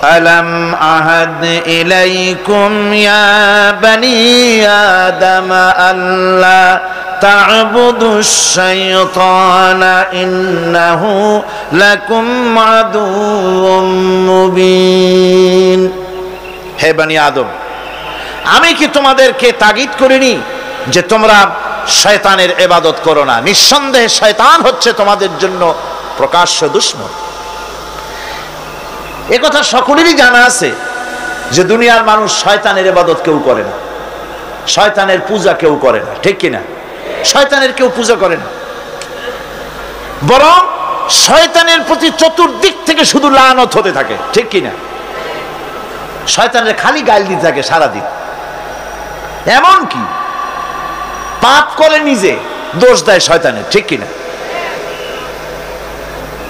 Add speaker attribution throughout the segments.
Speaker 1: ألم أعهد إليكم يا بني آدم ألا تعبدوا الشيطان إنه لكم عدو مبين হে বনি আদম, আমি কি তোমাদেরকে তাগিদ করিনি যে তোমরা শয়তানের ইবাদত করো না? নিঃসন্দেহে শয়তান হচ্ছে তোমাদের জন্য প্রকাশ্য দুশমন। এ কথা সকলেরই জানা আছে যে দুনিয়ার মানুষ শয়তানের ইবাদত কেউ করে না, শয়তানের পূজা কেউ করে না, ঠিক কিনা? শয়তানের কেউ পূজা করে না, বরং শয়তানের প্রতি চতুর্দিক থেকে শুধু লানত হতে থাকে, ঠিক কিনা? শয়তানের খালি গাল দিতে থাকে সারাদিন, এমন কি পাপ করে নিজে দোষ দেয় শয়তানের, ঠিক কিনা?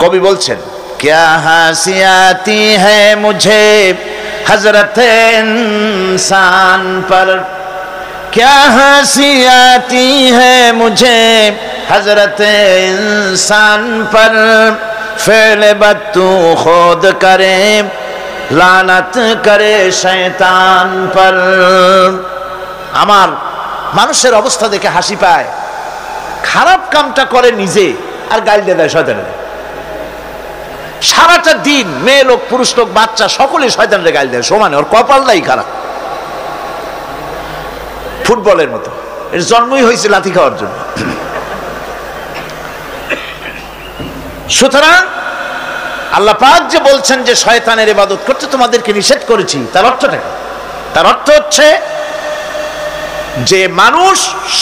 Speaker 1: কবি বলছেন, क्या हंसी आती है मुझे हजरत इंसान पर, क्या हंसी आती है मुझे हजरत इंसान पर, फेल बद तू खुद करे लानत करे शैतान पर। আমার মানুষের অবস্থা দেখে হাসি পায়, খারাপ কামটা করে নিজে আর গাল দিয়ে দেয় শয়তানের। সারাটা দিন মেয়ে লোক, পুরুষ লোক, বাচ্চা সকলে শয়তানের গাল দেয় সমানে, ওর কপালটাই খারাপ, ফুটবলের মতো। এর জন্মই হয়েছে লাথি খাওয়ার জন্য। সুতরাং আল্লাহ পাক যে বলছেন যে শয়তানের ইবাদত করতে তোমাদেরকে নিষেধ করেছি, তার অর্থটা কি? তার অর্থ হচ্ছে যে মানুষ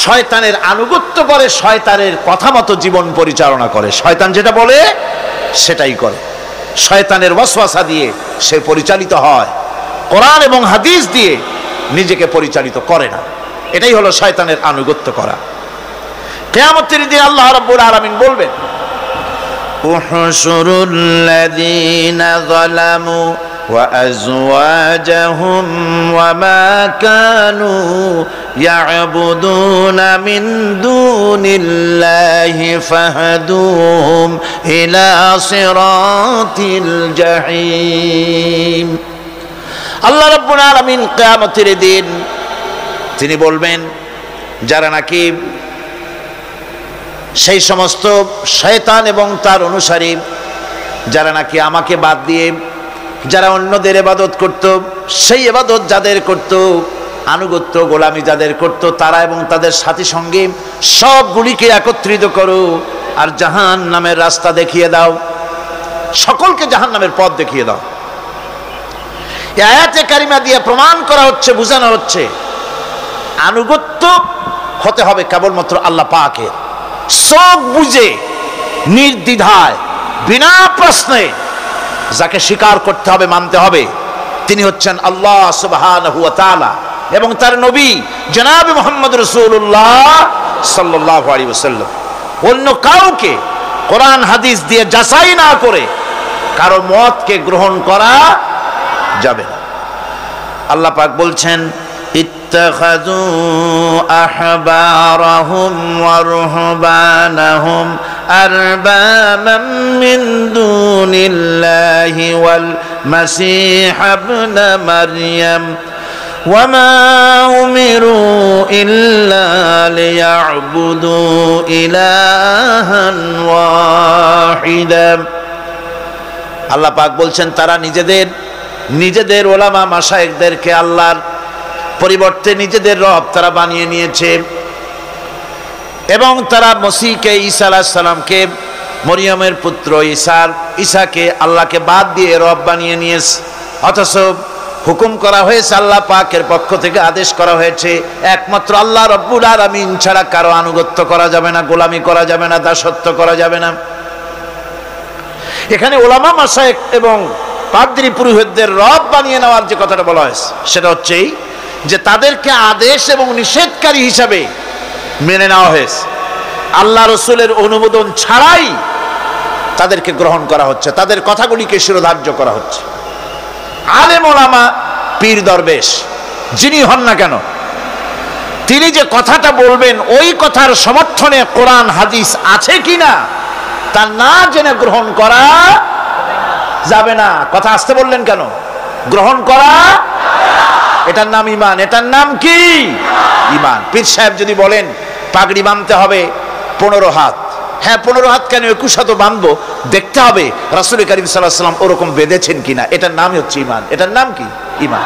Speaker 1: শয়তানের আনুগত্য করে, শয়তানের কথা মতো জীবন পরিচালনা করে, শয়তান যেটা বলে সেটাই করে, শয়তানের ওয়াসওয়াসা দিয়ে সে পরিচালিত হয়, কোরআন এবং হাদিস দিয়ে নিজেকে পরিচালিত করে না। এটাই হলো শয়তানের আনুগত্য করা। কিয়ামতের দিন আল্লাহ রাব্বুল আলামিন বলবেন, উহশুরুল লাযীনা যালামু ওয়া আযওয়াজাহুম ওয়া মা কানু ইয়াবুদুনা মিন দুনিল্লাহি ফাহদুহুম ইলা সিরাতিল জাহিম। আল্লাহ রাব্বুল আলামিন কিয়ামতের দিন তিনি বলবেন, যারা নাকি সেই সমস্ত শয়তান এবং তার অনুসারী, যারা নাকি আমাকে বাদ দিয়ে যারা অন্যদের ইবাদত করত, সেই ইবাদত যাদের করত, আনুগত্য গোলামি যাদের করত, তারা এবং তাদের সাথী সঙ্গী সবগুলিকে একত্রিত করো আর জাহান্নামের রাস্তা দেখিয়ে দাও, সকলকে জাহান্নামের পথ দেখিয়ে দাও। এই আয়াতে কারিমা দিয়ে প্রমাণ করা হচ্ছে, বোঝানো হচ্ছে আনুগত্য হতে হবে কেবলমাত্র আল্লাহ পাকের। সব বুঝে নির্দ্বিধায় বিনা প্রশ্নে যাকে স্বীকার করতে হবে, মানতে হবে, তিনি হচ্ছেন আল্লাহ সুবহানাহু ওয়া তাআলা এবং তার নবী জনাব মুহাম্মদ রাসূলুল্লাহ সাল্লাল্লাহু আলাইহি ওয়াসাল্লাম। অন্য কাউকে কোরআন হাদিস দিয়ে যাচাই না করে কারো মতকে গ্রহণ করা যাবে না। আল্লাহ পাক বলছেন, ইত্তাখাযু আহবারাহুম ওয়া রুহবানাহুম আরবাবাম মিন দুনিল্লাহি ওয়াল মাসীহ ইবনে মারইয়াম ওয়া মা উমিরু ইল্লা লিয়াবুদু ইলাহান ওয়াহিদা। আল্লাহ পাক বলছেন, তারা নিজেদের ওলামা মাশায়েখদেরকে আল্লাহর পরিবর্তে নিজেদের রব তারা বানিয়ে নিয়েছে এবং তারা মসিহকে, ঈসা আলাইহিস সালামকে, মরিয়মের পুত্র ঈসাকে আল্লাহকে বাদ দিয়ে রব বানিয়ে নিয়েছে। অথচ হুকুম করা হয়েছে, আল্লাহ পাকের পক্ষ থেকে আদেশ করা হয়েছে, একমাত্র আল্লাহ রব্বুল আলামিন ছাড়া কারো আনুগত্য করা যাবে না, গোলামি করা যাবে না, দাসত্ব করা যাবে না। এখানে ওলামা মাশায়েখ এবং পাদ্রী পুরোহিতদের রব বানিয়ে নেওয়ার যে কথাটা বলা হয়েছে, সেটা হচ্ছে যে তাদেরকে আদেশ এবং নিষেধকারী হিসাবে মেনে নেওয়া হয়েছে, আল্লাহ রসুলের অনুমোদন ছাড়াই তাদেরকে গ্রহণ করা হচ্ছে, তাদের কথাগুলিকে শিরোধার্য করা হচ্ছে। আলেম ওলামা, পীর দরবেশ যিনি হন না কেন, তিনি যে কথাটা বলবেন ওই কথার সমর্থনে কোরআন হাদিস আছে কিনা তা না জেনে গ্রহণ করা যাবে না। কথা আসতে বললেন কেন? গ্রহণ করা, এটার নাম ঈমান। এটার নাম কি? ঈমান। পীর সাহেব যদি বলেন পাগড়ি বাঁধতে হবে 15 হাত, হ্যাঁ 15 হাত কেন, 21 হাতও বাঁধবো, দেখতে হবে রাসূল করিম সাল্লাল্লাহু আলাইহি ওয়াসাল্লাম ওরকম বেঁধেছেন কিনা। এটার নামই হচ্ছে ঈমান। এটার নাম কি? ঈমান।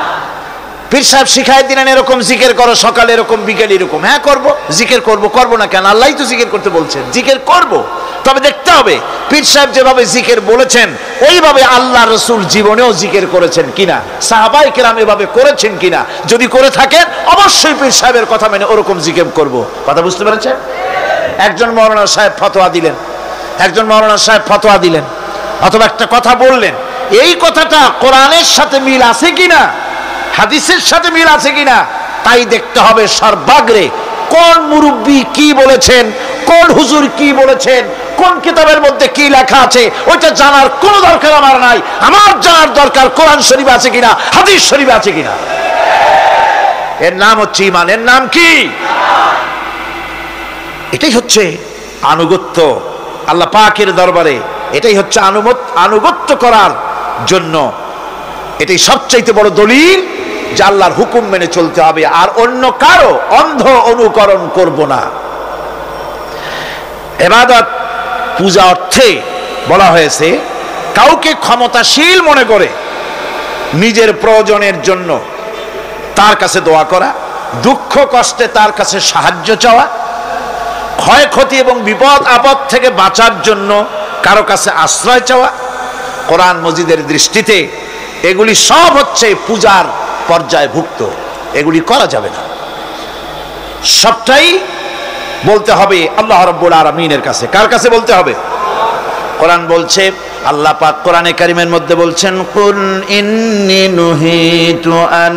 Speaker 1: পীর সাহেব শিখায় দিলেন এরকম জিকির করো, সকালে এরকম, বিকেলে এরকম। হ্যাঁ করব, জিকির করব, করব না কেন? আল্লাহই তো জিকির করতে বলছেন, জিকির করব। তবে দেখতে হবে পীর সাহেব যেভাবে জিকির বলেছেন ওইভাবে আল্লাহ রাসূল জীবনেও জিকির করেছেন কিনা, সাহাবায়ে কেরাম এভাবে করেছেন কিনা। যদি করে থাকেন অবশ্যই পীর সাহেবের কথা মেনে ওরকম জিকির করব। কথা বুঝতে পেরেছেন? একজন মাওলানা সাহেব ফতোয়া দিলেন, একজন মাওলানা সাহেব ফতোয়া দিলেন অথবা একটা কথা বললেন, এই কথাটা কোরআনের সাথে মিল আছে কিনা, হাদিসের সাথে মিল আছে কিনা তাই দেখতে হবে সর্বাগ্রে। কোন মুরব্বী কি বলেছেন, কোন হুজুর কি বলেছেন, কোন কিতাবের মধ্যে কি লেখা আছে ওইটা জানার কোনো দরকার আমার নাই। আমার জানার দরকার কোরআন শরীফে আছে কিনা, হাদিস শরীফে আছে কিনা। এর নাম হচ্ছে ঈমান। এর নাম কি? এটাই হচ্ছে আনুগত্য আল্লাহ পাকের দরবারে। এটাই হচ্ছে আনুগত্য করার জন্য এটাই সবচাইতে বড় দলিল যে আল্লাহর হুকুম মেনে চলতে হবে, আর অন্য কারো অন্ধ অনুকরণ করব না। ইবাদত পূজা অর্থে বলা হয়েছে কাউকে ক্ষমতাশীল মনে করে নিজের প্রয়োজনের জন্য তার কাছে দোয়া করা, দুঃখ কষ্টে তার কাছে সাহায্য চাওয়া, ক্ষয়ক্ষতি এবং বিপদ আপদ থেকে বাঁচার জন্য কারো কাছে আশ্রয় চাওয়া। কোরআন মজিদের দৃষ্টিতে এগুলি সব হচ্ছে পূজার পর্যায়ভুক্ত, এগুলি করা যাবে না। সবটাই বলতে হবে আল্লাহ রাব্বুল আলামিনের কাছে। কার কাছে বলতে হবে? কোরআন বলছে, আল্লাহ পাক কোরআনে কারীমের মধ্যে বলছেন, কুল ইন্নী নুহিতু আন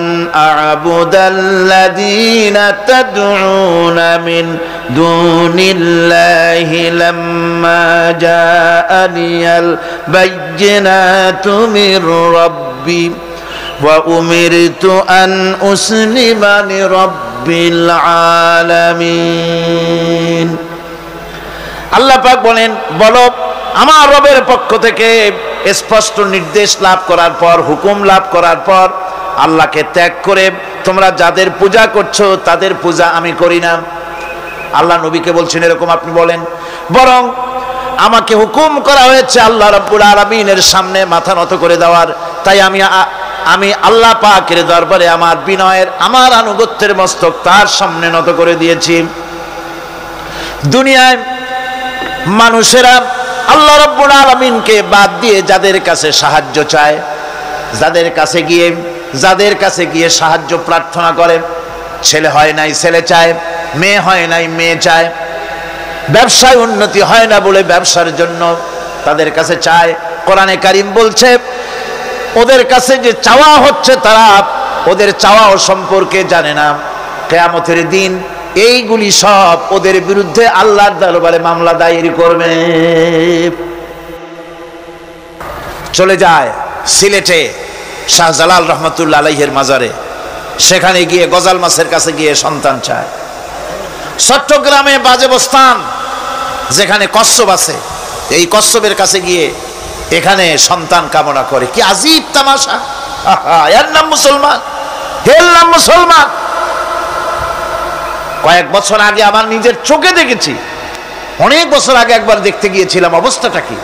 Speaker 1: আ'বুদাল্লাযীনা তাদউনা মিন দুনিল্লাহি লাম্মা জাআনিয়াল বায়্যিনাতু মির রাব্বি ওয়া উমিরতু আন উসলিমা লিরাব্বিল আলামিন। আল্লাহ পাক বলেন, বলো আমার রবের পক্ষ থেকে স্পষ্ট নির্দেশ লাভ করার পর, হুকুম লাভ করার পর আল্লাহকে ত্যাগ করে তোমরা যাদের পূজা করছো তাদের পূজা আমি করি না। আল্লাহ নবীকে বলছেন এরকম আপনি বলেন, বরং আমাকে হুকুম করা হয়েছে আল্লাহ রাব্বুল আলামিনের সামনে মাথা নত করে দেওয়ার। তাই আমি আল্লাহ পাকের দরবারে আমার বিনয়ের, আমার আনুগত্যের মস্তক তার সামনে নত করে দিয়েছি। দুনিয়ায় মানুষেরা আল্লাহ রাব্বুল আলামিনকে বাদ দিয়ে যাদের কাছে সাহায্য চায়, যাদের কাছে গিয়ে সাহায্য প্রার্থনা করে, ছেলে হয় নাই ছেলে চায়, মেয়ে হয় নাই মেয়ে চায়, ব্যবসায় উন্নতি হয় না বলে ব্যবসার জন্য তাদের কাছে চায়। কোরআনে কারীম বলছে ওদের কাছে যে চাওয়া হচ্ছে তারা ওদের চাওয়াও সম্পর্কে জানে না। কিয়ামতের দিন এইগুলি সব ওদের বিরুদ্ধে আল্লাহর দরবারে মামলা দায়ের করবে। চলে যায় সিলেটে শাহজালাল রহমতুল্লাহ আলাইহির মাজারে, সেখানে গিয়ে গজাল মাছের কাছে গিয়ে সন্তান চায়। চট্টগ্রামে বাজেবস্তান যেখানে কচ্ছপ আছে, এই কচ্ছপের কাছে গিয়ে এখানে সন্তান কামনা করে। কি আজীব তামাশা! এর নাম মুসলমান, এর নাম মুসলমান। কয়েক বছর আগে আমার নিজের চোখে দেখেছি, অনেক বছর আগে একবার দেখতে গিয়েছিলাম, অবস্থাটা কি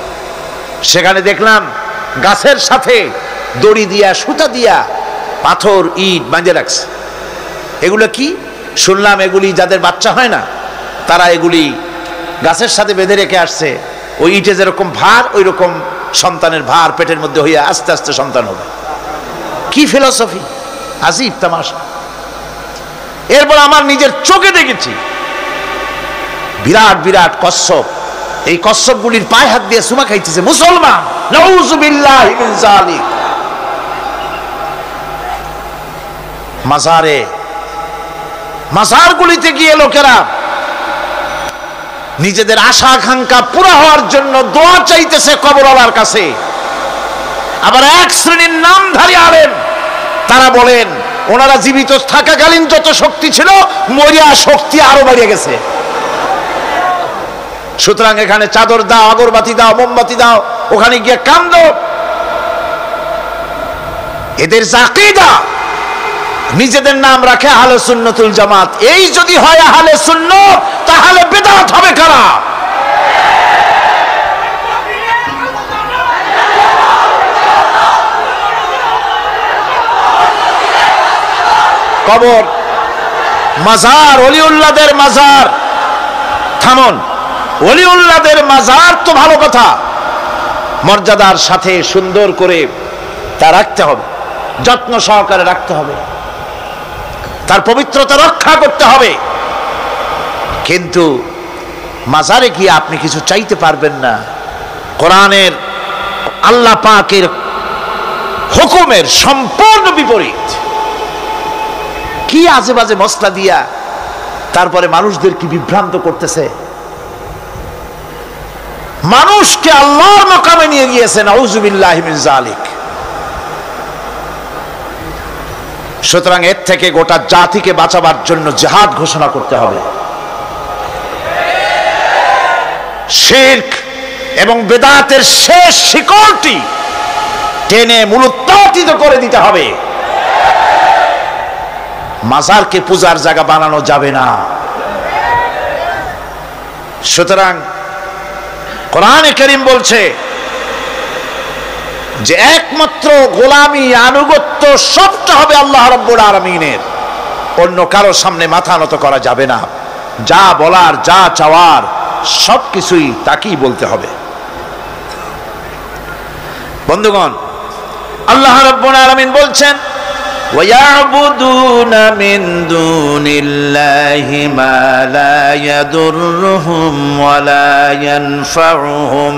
Speaker 1: সেখানে দেখলাম গাছের সাথে দড়ি দিয়া, সুতা দিয়া পাথর ইট বাঁধে রাখছে। এগুলো কি শুনলাম, এগুলি যাদের বাচ্চা হয় না তারা এগুলি গাছের সাথে বেঁধে রেখে আসছে। ওই ইটে যেরকম ভার ওই রকম সন্তানের ভার পেটের মধ্যে হইয়া আস্তে আস্তে সন্তান হবে। কি ফিলসফি! আজীব তামাশা। এরপর আমার নিজের চোখে দেখেছি বিরাট বিরাট কচ্ছপ, এই কচ্ছপগুলির পায়ে হাত দিয়ে সুমা খাইতেছে মুসলমান। নাউযুবিল্লাহি মিন যালিক। মাজারগুলিতে গিয়ে লোকেরা নিজেদের আশা আকাঙ্ক্ষা পুরা হওয়ার জন্য দোয়া চাইতেছে কবরওয়ালার কাছে। আবার এক শ্রেণীর নামধারী আলেম তারা বলেন ওনারা জীবিত থাকাকালীন যত শক্তি ছিল মরিয়া শক্তি আরো বেড়ে গেছে, সুতরাং এখানে চাদর দাও, আগরবাতি দাও, মোমবাতি দাও, ওখানে গিয়ে কান্দো। এদের আকীদা, নিজেদের নাম রাখে আহলে সুন্নাতুল জামাত। এই যদি হয় আহলে সুন্নাত, তাহলে বিদআত হবে কারা? কবর, মাজার, ওলিউল্লাহদের মাজার, থামুন, ওলিউল্লাহদের মাজার তো ভালো কথা, মর্যাদার সাথে সুন্দর করে তা রাখতে হবে, যত্ন সহকারে রাখতে হবে, তার পবিত্রতা রক্ষা করতে হবে। কিন্তু মাজারে গিয়ে আপনি কিছু চাইতে পারবেন না। কোরআনের আল্লাহ পাকের হুকুমের সম্পূর্ণ বিপরীত। কি আজে বাজে মশলা দিয়া তারপরে মানুষদের কি বিভ্রান্ত করতেছে, মানুষকে আল্লাহর মাকামে নিয়ে গিয়েছেন। আউযুবিল্লাহি মিন যালিক। সুতরাং এর থেকে গোটা জাতিকে বাঁচাবার জন্য জিহাদ ঘোষণা করতে হবে। শিরক এবং বেদাতের শেষ শিকড়টি টেনে মূলোৎপাটিত করে দিতে হবে। মাজারকে পূজার জায়গা বানানো যাবে না। সুতরাং কোরআনে কারীম বলছে যে একমাত্র গোলামি, আনুগত্য সবটা হবে আল্লাহ রাব্বুল আলামিনের। অন্য কারো সামনে মাথা নত করা যাবে না। যা বলার, যা চাওয়ার সবকিছুই তাকেই বলতে হবে। বন্ধুগণ, আল্লাহ রাব্বুল আলামিন বলছেন وَيَعْبُدُونَ مِن دُونِ اللَّهِ مَا لَا يَضُرُّهُمْ وَلَا يَنفَعُهُمْ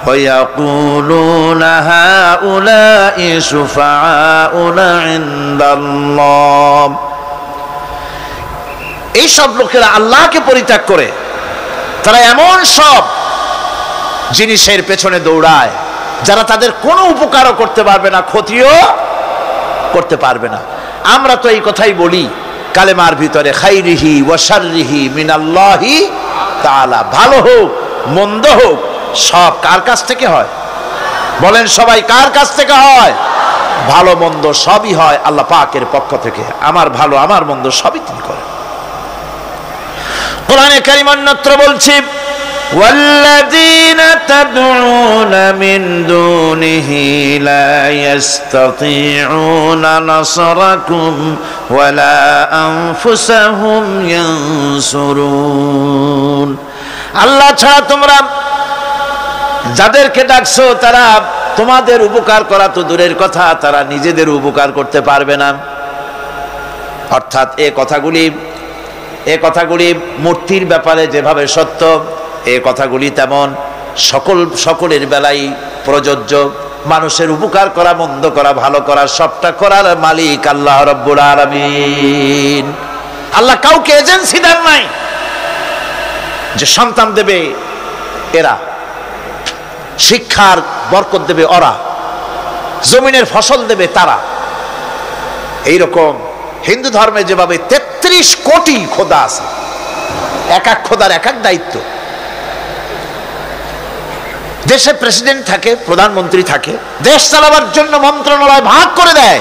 Speaker 1: وَيَقُولُونَ هَؤُلَاءِ شُفَعَاؤُنَا عِندَ اللَّهِ। এই সব লোকেরা আল্লাহকে পরিত্যাগ করে তারা এমন সব জিনিসের পেছনে দৌড়ায় যারা তাদের কোনো উপকারও করতে পারবে না, ক্ষতিও করতে পারবে না। আমরা তো এই কথাই বলি কালেমার ভিতরে, খাইরিহি ওয়া শাররিহি মিনাল্লাহি তাআলা। ভালো হোক মন্দ হোক সব কার কাছ থেকে হয়? বলেন সবাই, কার কাছ থেকে হয়? ভালো মন্দ সবই হয় আল্লাহ পাকের পক্ষ থেকে। আমার ভালো আমার মন্দ সবই তিনি করেন। কোরআনে কারীম অন্যত্র বলছি والذين تدعون من دونه لا يستطيعون نصركم ولا أنفسهم ينصرون। আল্লাহ ছাড়া তোমরা যাদেরকে ডাকছো তারা তোমাদের উপকার করা তো দূরের কথা, তারা নিজেদের উপকার করতে পারবে না। অর্থাৎ এ কথাগুলি মূর্তির ব্যাপারে যেভাবে সত্য, এই কথাগুলি তেমন সকলের বেলায় প্রযোজ্য। মানুষের উপকার করা, মন্দ করা, ভালো করা সবটা করার মালিক আল্লাহ রাব্বুল আলামিন। আল্লাহ কাউকে এজেন্সি দেন নাই যে সন্তান দেবে এরা, শিক্ষার বরকত দেবে ওরা, জমিনের ফসল দেবে তারা। এইরকম হিন্দু ধর্মে যেভাবে ৩৩ কোটি খোদা আছে, এক এক খোদার এক এক দায়িত্ব। দেশে প্রেসিডেন্ট থাকে, প্রধানমন্ত্রী থাকে, দেশ চালাবার জন্য মন্ত্রণালয় ভাগ করে দেয়।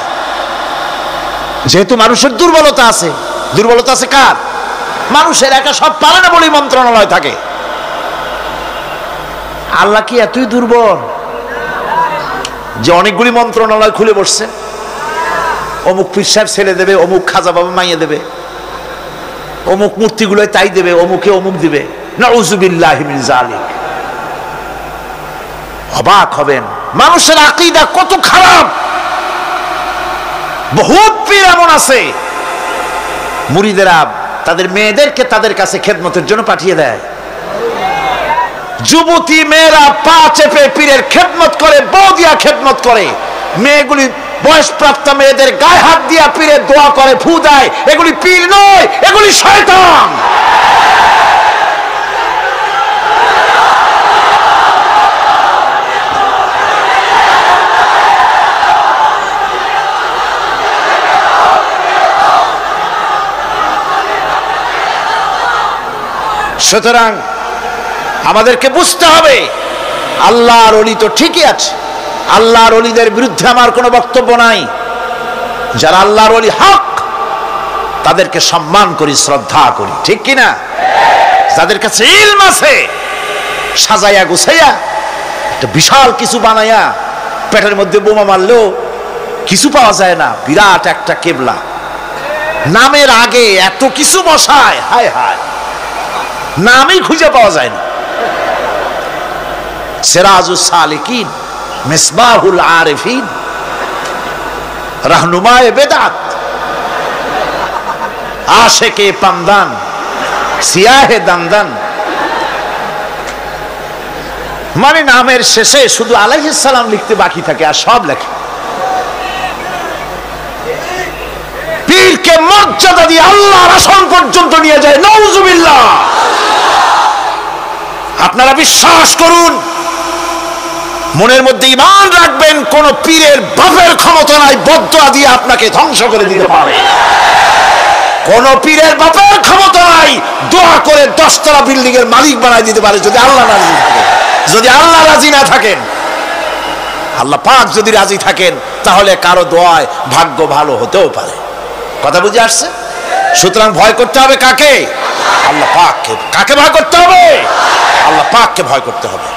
Speaker 1: যেহেতু মানুষের দুর্বলতা আছে, দুর্বলতা আছে কার? মানুষের, একা সব পারে না বলেই মন্ত্রণালয় থাকে। আল্লাহ কি এতই দুর্বল যে অনেকগুলি মন্ত্রণালয় খুলে বসছে? অমুক পীর সাহেব ছেলে দেবে, অমুক খাজা বাবা মাইয়ে দেবে, অমুক মূর্তিগুলোয় তাই দেবে, অমুকে অমুক দিবে। নাউযুবিল্লাহি মিন যালিক। অবাক হবেন মানুষের আকীদা কত খারাপ। বহুত পীর এমন আছে মুরিদেরা তাদের মেয়েদেরকে তাদের কাছে খেদমতের জন্য পাঠিয়ে দেয়। যুবতী মেয়েরা পা চেপে পীরের খেদমত করে, বউ দিয়া খেদমত করে। মেয়েগুলি বয়সপ্রাপ্ত মেয়েদের গায়ে হাত দিয়া পীরের দোয়া করে, ফু দেয়। এগুলি পীর নয়, এগুলি শয়তান। সুতরাং আমাদেরকে বুঝতে হবে আল্লাহর ওলি তো ঠিকই আছে, আল্লাহর ওলিদের বিরুদ্ধে আমার কোনো বক্তব্য নাই। যারা আল্লাহর ওলি হক তাদেরকে সম্মান করি, শ্রদ্ধা করি, ঠিক কিনা? যাদের কাছে ইলম আছে, সাজাইয়া গুছাইয়া একটা বিশাল কিছু বানাইয়া পেটের মধ্যে বোমা মারলেও কিছু পাওয়া যায় না, বিরাট একটা কেবলা, নামের আগে এত কিছু বসায়, হায় হায়, নামই খুঁজে পাওয়া যায় না। সিরাজুস সালিকিন, মিসবাহুল আরিফিন, রাহনুমায়ে বেদাত, আশিকে পামদান, সিয়াহে দানদান। মানে নামের শেষে শুধু আলাইহিস সালাম লিখতে বাকি থাকে, আর সব লেখে। পীরকে মর্যাদা দিয়ে আল্লাহর আসন পর্যন্ত নিয়ে যায়, নাউজুবিল্লাহ। আপনারা বিশ্বাস করুন, মনের মধ্যে ঈমান রাখবেন, কোন পীরের বাপের ক্ষমতা নাই বদদুয়া দিয়ে আপনাকে ধ্বংস করে দিতে পারে। কোন পীরের বাপের ক্ষমতা নাই দোয়া করে 10 তলা বিল্ডিং এর মালিক বানাই দিতে পারে, যদি আল্লাহ রাজি থাকে। যদি আল্লাহ রাজি না থাকেন, আল্লাহ পাক যদি রাজি থাকেন, তাহলে কারো দোয়ায় ভাগ্য ভালো হতেও পারে। কথা বুঝে আসছে? সুতরাং ভয় করতে হবে কাকে? আল্লাহ পাককে। কাকে ভয় করতে হবে? আল্লাহ পাককে ভয় করতে হবে।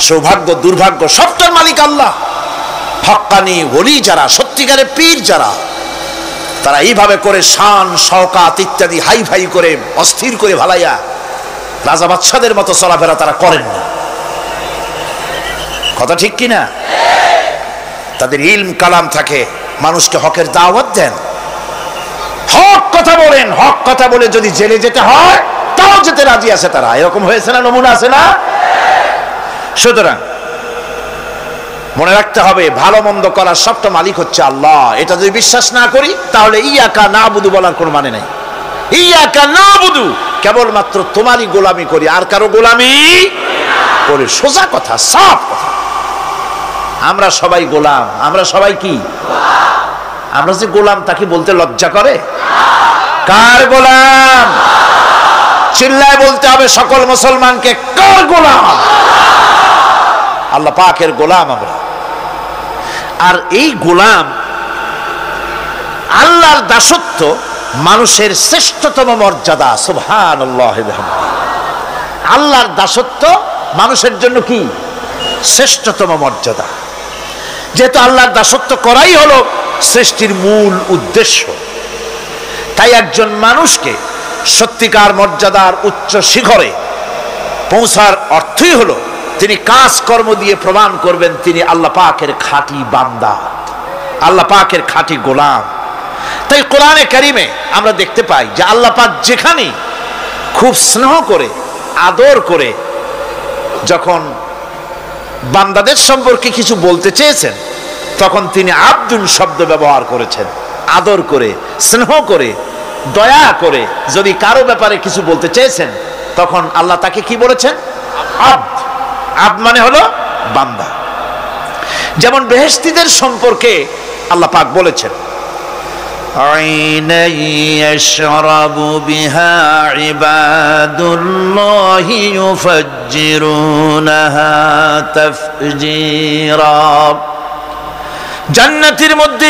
Speaker 1: সৌভাগ্য দুর্ভাগ্য সবটার মালিক আল্লাহ। হক্কানি ওলি যারা, সত্যিকারের পীর যারা, তারা এইভাবে করে শান শওকাত ইত্যাদি হাই ফাই করে অস্থির করে ভালাইয়া রাজা বাদশাদের মতো চলাফেরা তারা করেন না। কথা ঠিক কিনা? তাদের ইলম কালাম থাকে, মানুষকে হকের দাওয়াত দেন, হক কথা বলেন, হক কথা বলে যদি জেলে যেতে হয় তাও যেতে রাজি আছে তারা। এরকম হয়েছে না, নমুনা আছে না? সুতরাং মনে রাখতে হবে, ভালো মন্দ করার সবটা মালিক হচ্ছে আল্লাহ। এটা যদি বিশ্বাস না করি, তাহলে ইয়াকা নাবুদু বলার কোনো মানে নেই। ইয়াকা নাবুদু, কেবলমাত্র তোমারই গোলামি করি, আর কারো গোলামি করি। সোজা কথা, সাফ কথা। আমরা সবাই গোলাম। আমরা সবাই কি? আমরা যে গোলাম, তাকে বলতে লজ্জা করে? কার গোলাম? চিল্লায় বলতে হবে সকল মুসলমানকে, কার গোলাম? আল্লাহ পাকের গোলাম আমরা। আর এই গোলাম, আল্লাহর দাসত্ব মানুষের শ্রেষ্ঠতম মর্যাদা। সুবহানাল্লাহ। আল্লাহর দাসত্ব মানুষের জন্য কি? শ্রেষ্ঠতম মর্যাদা। যেহেতু আল্লাহর দাসত্ব করাই হলো সৃষ্টির মূল উদ্দেশ্য, তাই একজন মানুষকে সত্যিকার মর্যাদার উচ্চ শিখরে পৌঁছার অর্থই হলো তিনি কাজ কর্ম দিয়ে প্রমাণ করবেন তিনি আল্লাহ পাকের খাঁটি বান্দা, আল্লাহ পাকের খাঁটি গোলাম। তাই কোরআনে কারিমে আমরা দেখতে পাই যে আল্লাহ পাক যেখানে খুব স্নেহ করে, আদর করে যখন বান্দাদের সম্পর্কে কিছু বলতে চেয়েছেন, তখন তিনি আব্দুন শব্দ ব্যবহার করেছেন। আদর করে, স্নেহ করে, দয়া করে যদি কারো ব্যাপারে কিছু বলতে চেয়েছেন, তখন আল্লাহ তাকে কি বলেছেন? আব্দ। আব্দ মানে হলো বান্দা। যেমন বেহেশতীদের সম্পর্কে আল্লাহ পাক বলেছেন, আইনা ইয়াশরাবু বিহা ইবাদুল্লাহি ইউফাজ্জিরুনাহা তাফজীরা। জান্নাতের মধ্যে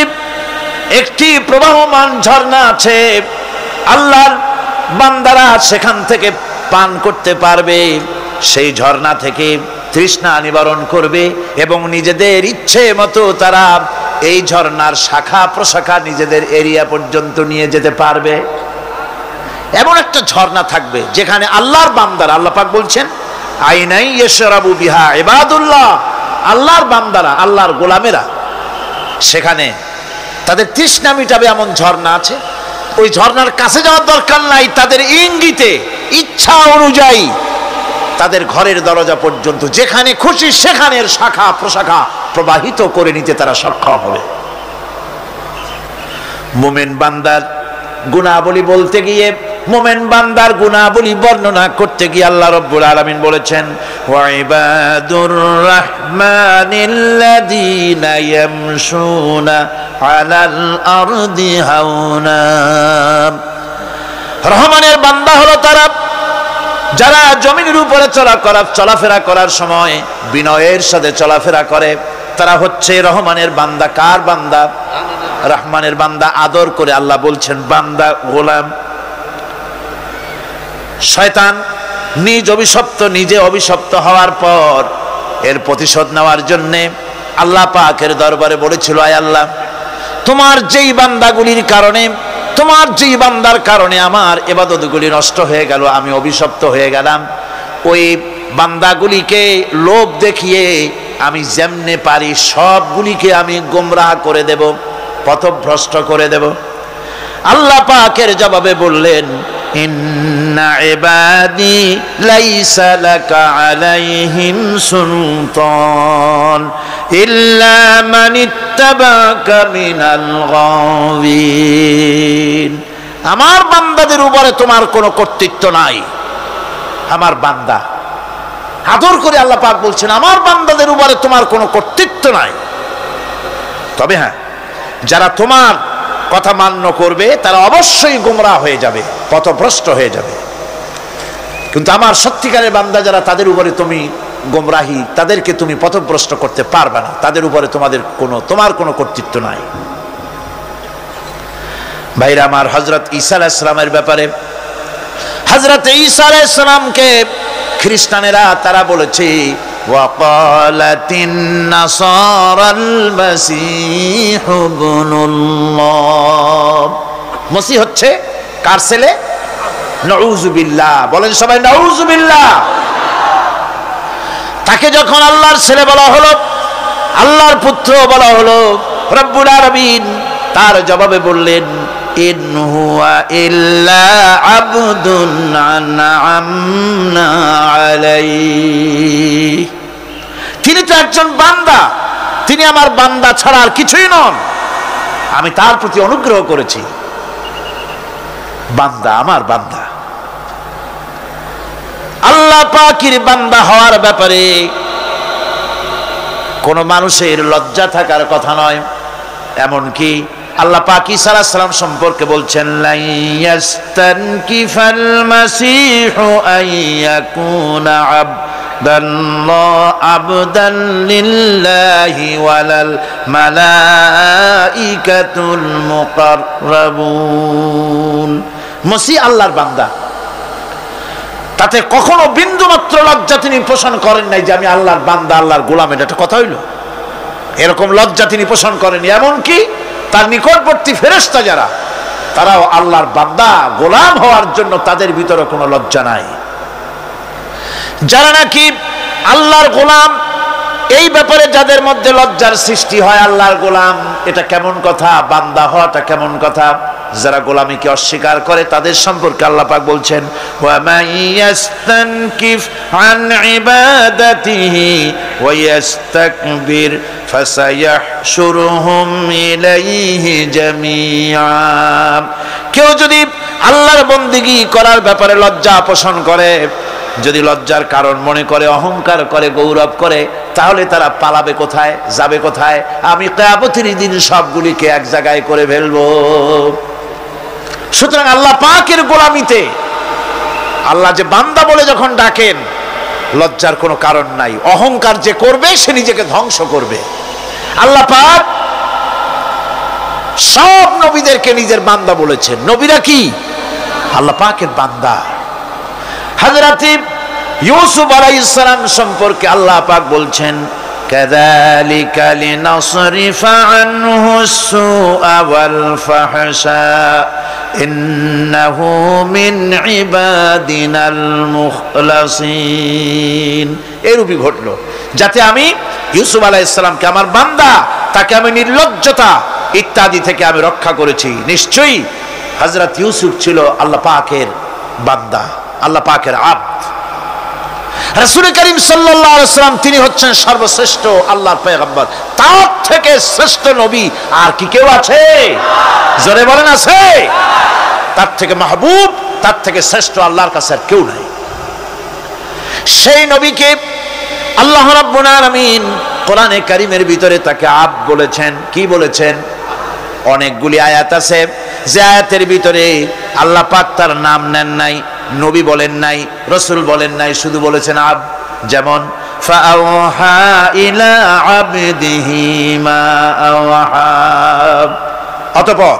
Speaker 1: একটি প্রবাহমান ঝর্ণা আছে, আল্লাহর বান্দারা সেখান থেকে পান করতে পারবে। সেই ঝর্ণা থেকে তৃষ্ণা নিবারণ করবে এবং নিজেদের ইচ্ছে মতো তারা এই ঝর্ণার শাখা প্রশাখা নিজেদের এরিয়া পর্যন্ত নিয়ে যেতে পারবে। এমন একটা ঝর্ণা থাকবে যেখানে আল্লাহর বান্দারা, আল্লাহ পাক বলছেন আইনাই ইয়াশরাবু বিহা ইবাদুল্লাহ, আল্লাহর বান্দারা, আল্লাহর গোলামেরা সেখানে তাদের তৃষ্ণা মিটাবে এমন ঝর্ণা আছে। ওই ঝর্ণার কাছে যাওয়ার দরকার নাই, তাদের ইঙ্গিতে ইচ্ছা অনুযায়ী তাদের ঘরের দরজা পর্যন্ত যেখানে খুশি সেখানের শাখা প্রশাখা প্রবাহিত করে নিতে তারা সক্ষম হবে। মুমিন বান্দার গুণাবলী বলতে গিয়ে, মুমিন বান্দার গুণাবলী বর্ণনা করতে গিয়ে আল্লাহ রাব্বুল আলামিন বলেছেন, ওয়া ইবাদুর রাহমানিল্লাযীনা ইয়ামশুনা আলাল আরদি হাওনা। রহমানের বান্দা হলো তারা যারা জমিনের উপরে চলাফেরা করার সময় বিনয়ের সাথে চলাফেরা করে, তারা হচ্ছে রহমানের বান্দা। কার বান্দা? রহমানের বান্দা আদর করে আল্লাহ বলছেন বান্দা গোলাম। শয়তান নিজে অভিশপ্ত হওয়ার পর এর প্রতিশোধ নেওয়ার জন্যে আল্লাহ পাকের দরবারে বলেছিল, আয় আল্লাহ, তোমার যেই বান্দাগুলির কারণে, তোমার যেই বান্দার কারণে আমার ইবাদতগুলি নষ্ট হয়ে গেল, আমি অভিশপ্ত হয়ে গেলাম, ওই বান্দাগুলিকে লোভ দেখিয়ে আমি যেমনে পারি সবগুলিকে আমি গোমরাহ করে দেব, পথভ্রষ্ট করে দেব। আল্লাহ পাকের জবাবে বললেন, ইন্না ইবাদি লাইসা লাকা আলাইহিম সুলতান ইল্লা মান ইত্তাবাকা মিনাল গাওয়িন। আমার বান্দাদের উপরে তোমার কোনো কর্তৃত্ব নাই। আমার বান্দা, আদর করে আল্লাহ পাক বলছেন আমার বান্দাদের উপরে তোমার কোনো কর্তৃত্ব নাই। তবে হ্যাঁ, যারা তোমার কথা মান্য করবে তারা অবশ্যই গোমরাহ হয়ে যাবে, পথভ্রষ্ট হয়ে যাবে। কিন্তু আমার সত্যিকারের বান্দা যারা, তাদের উপরে তুমি গোমরাহি, তাদেরকে তুমি পথভ্রষ্ট করতে পারবে না, তাদের উপরে তোমার কোনো কর্তৃত্ব নাই। ভাইরা আমার, হযরত ঈসা আলাইহিস সালামের ব্যাপারে, হযরত ঈসা আলাইহিস সালামকে খ্রিস্টানেরা তারা বলেছে ওয়াকালাতিন নাসারাল মাসীহু ইবনুল্লাহ, মসিহ হচ্ছে কার ছেলে? নাউযুবিল্লাহ, বলেন সবাই নাউযুবিল্লাহ। তাকে যখন আল্লাহর ছেলে বলা হলো, আল্লাহর পুত্র বলা হলো, রব্বুল আলামিন তার জবাবে বললেন, ইন হুয়া ইল্লা আবদুন আনআমনা আলাইহি, তিনি তো একজন বান্দা, তিনি আমার বান্দা ছাড়া আর কিছুই নন, আমি তার প্রতি অনুগ্রহ করেছি। বান্দা, আমার বান্দা। আল্লাহ পাকের বান্দা হওয়ার ব্যাপারে কোন মানুষের লজ্জা থাকার কথা নয়। এমনকি আল্লাহ পাক ঈসা আলাইহিস সালাম সম্পর্কে বলছেন, লা ইয়াস্তানকিফাল মাসীহু আইয়াকুনা আবদান লিল্লাহি ওয়ালাল মালাইকাতুল মুকাররাবুন। মসিহ আল্লাহর বান্দা, তাতে কখনো বিন্দু মাত্র লজ্জা তিনি পোষণ করেন নাই যে আমি আল্লাহর বান্দা, আল্লাহর গোলাম। এটা একটা কথা হইল? এরকম লজ্জা তিনি পোষণ করেন। এমনকি তার নিকটবর্তী ফেরেশতা যারা, তারাও আল্লাহর বান্দা, গোলাম হওয়ার জন্য তাদের ভিতরে কোনো লজ্জা নাই। যারা নাকি আল্লাহর গোলাম, এই ব্যাপারে যাদের মধ্যে লজ্জার সৃষ্টি হয়, আল্লাহর গোলাম এটা কেমন কথা, বান্দা হওয়াটা কেমন কথা, যারা গোলামীকে অস্বীকার করে তাদের সম্পর্কে আল্লাহ পাক বলছেন, ওয়া মাইয়াস্তানকিফ আন ইবাদাতিহি ওয়া ইস্তাকবির ফাসায়াহশুরুহুম ইলাইহি জামিআ। কেউ যদি আল্লাহর বন্দেগী করার ব্যাপারে লজ্জা পোষণ করে, যদি লজ্জার কারণ মনে করে, অহংকার করে, গৌরব করে, তাহলে তারা পালাবে কোথায়, যাবে কোথায়? আমি কিয়ামতের দিন সবগুলিকে এক জায়গায় করে ফেলবো। সুতরাং আল্লাহ পাকের গোলামিতে আল্লাহ যে বান্দা বলে যখন ডাকেন, লজ্জার কোনো কারণ নাই। অহংকার যে করবে সে নিজেকে ধ্বংস করবে। আল্লাহ পাক সব নবীদেরকে নিজের বান্দা বলেছেন। নবীরা কি? আল্লাহ পাকের বান্দা। হযরত ইউসুফ আলাইহিস সালাম সম্পর্কে আল্লাহ পাক বলছেন, কাযালিকা লিনাসরিফা আনহু সুআ ওয়াল ফাহশা ইন্নাহু মিন ইবাদিনাল মুখলাসিন। এরূপই ঘটলো যাতে আমি ইউসুফ আলাইহিস সালামকে, আমার বান্দা, তাকে আমি নির্লজ্জতা ইত্যাদি থেকে আমি রক্ষা করেছি। নিশ্চয়ই হযরত ইউসুফ ছিল আল্লাহ পাকের বান্দা, আল্লাহ পাকের আব্দ। রাসূল করিম সাল্লাল্লাহু আলাইহি ওয়াসাল্লাম তিনি হচ্ছেন সর্বশ্রেষ্ঠ আল্লাহর পয়গম্বর। তার থেকে শ্রেষ্ঠ নবী আর কি কেউ আছে? জোরে বলেন, আছে? তার থেকে মাহবুব, তার থেকে শ্রেষ্ঠ আল্লাহর কাছে আর কেউ নাই। সেই নবীকে আল্লাহ রাব্বুল আলামিন কোরআনে কারীমের ভিতরে তাকে আব্দ বলেছেন। কি বলেছেন? অনেকগুলি আয়াত আছে যে আয়াতের ভিতরে আল্লাহ পাক তার নাম নেন নাই, নবী বলেন নাই, রাসূল বলেন নাই, শুধু বলেছেন আব্দ। যেমন ফাআওহা ইলা আবদিহি মা আওহা, অতঃপর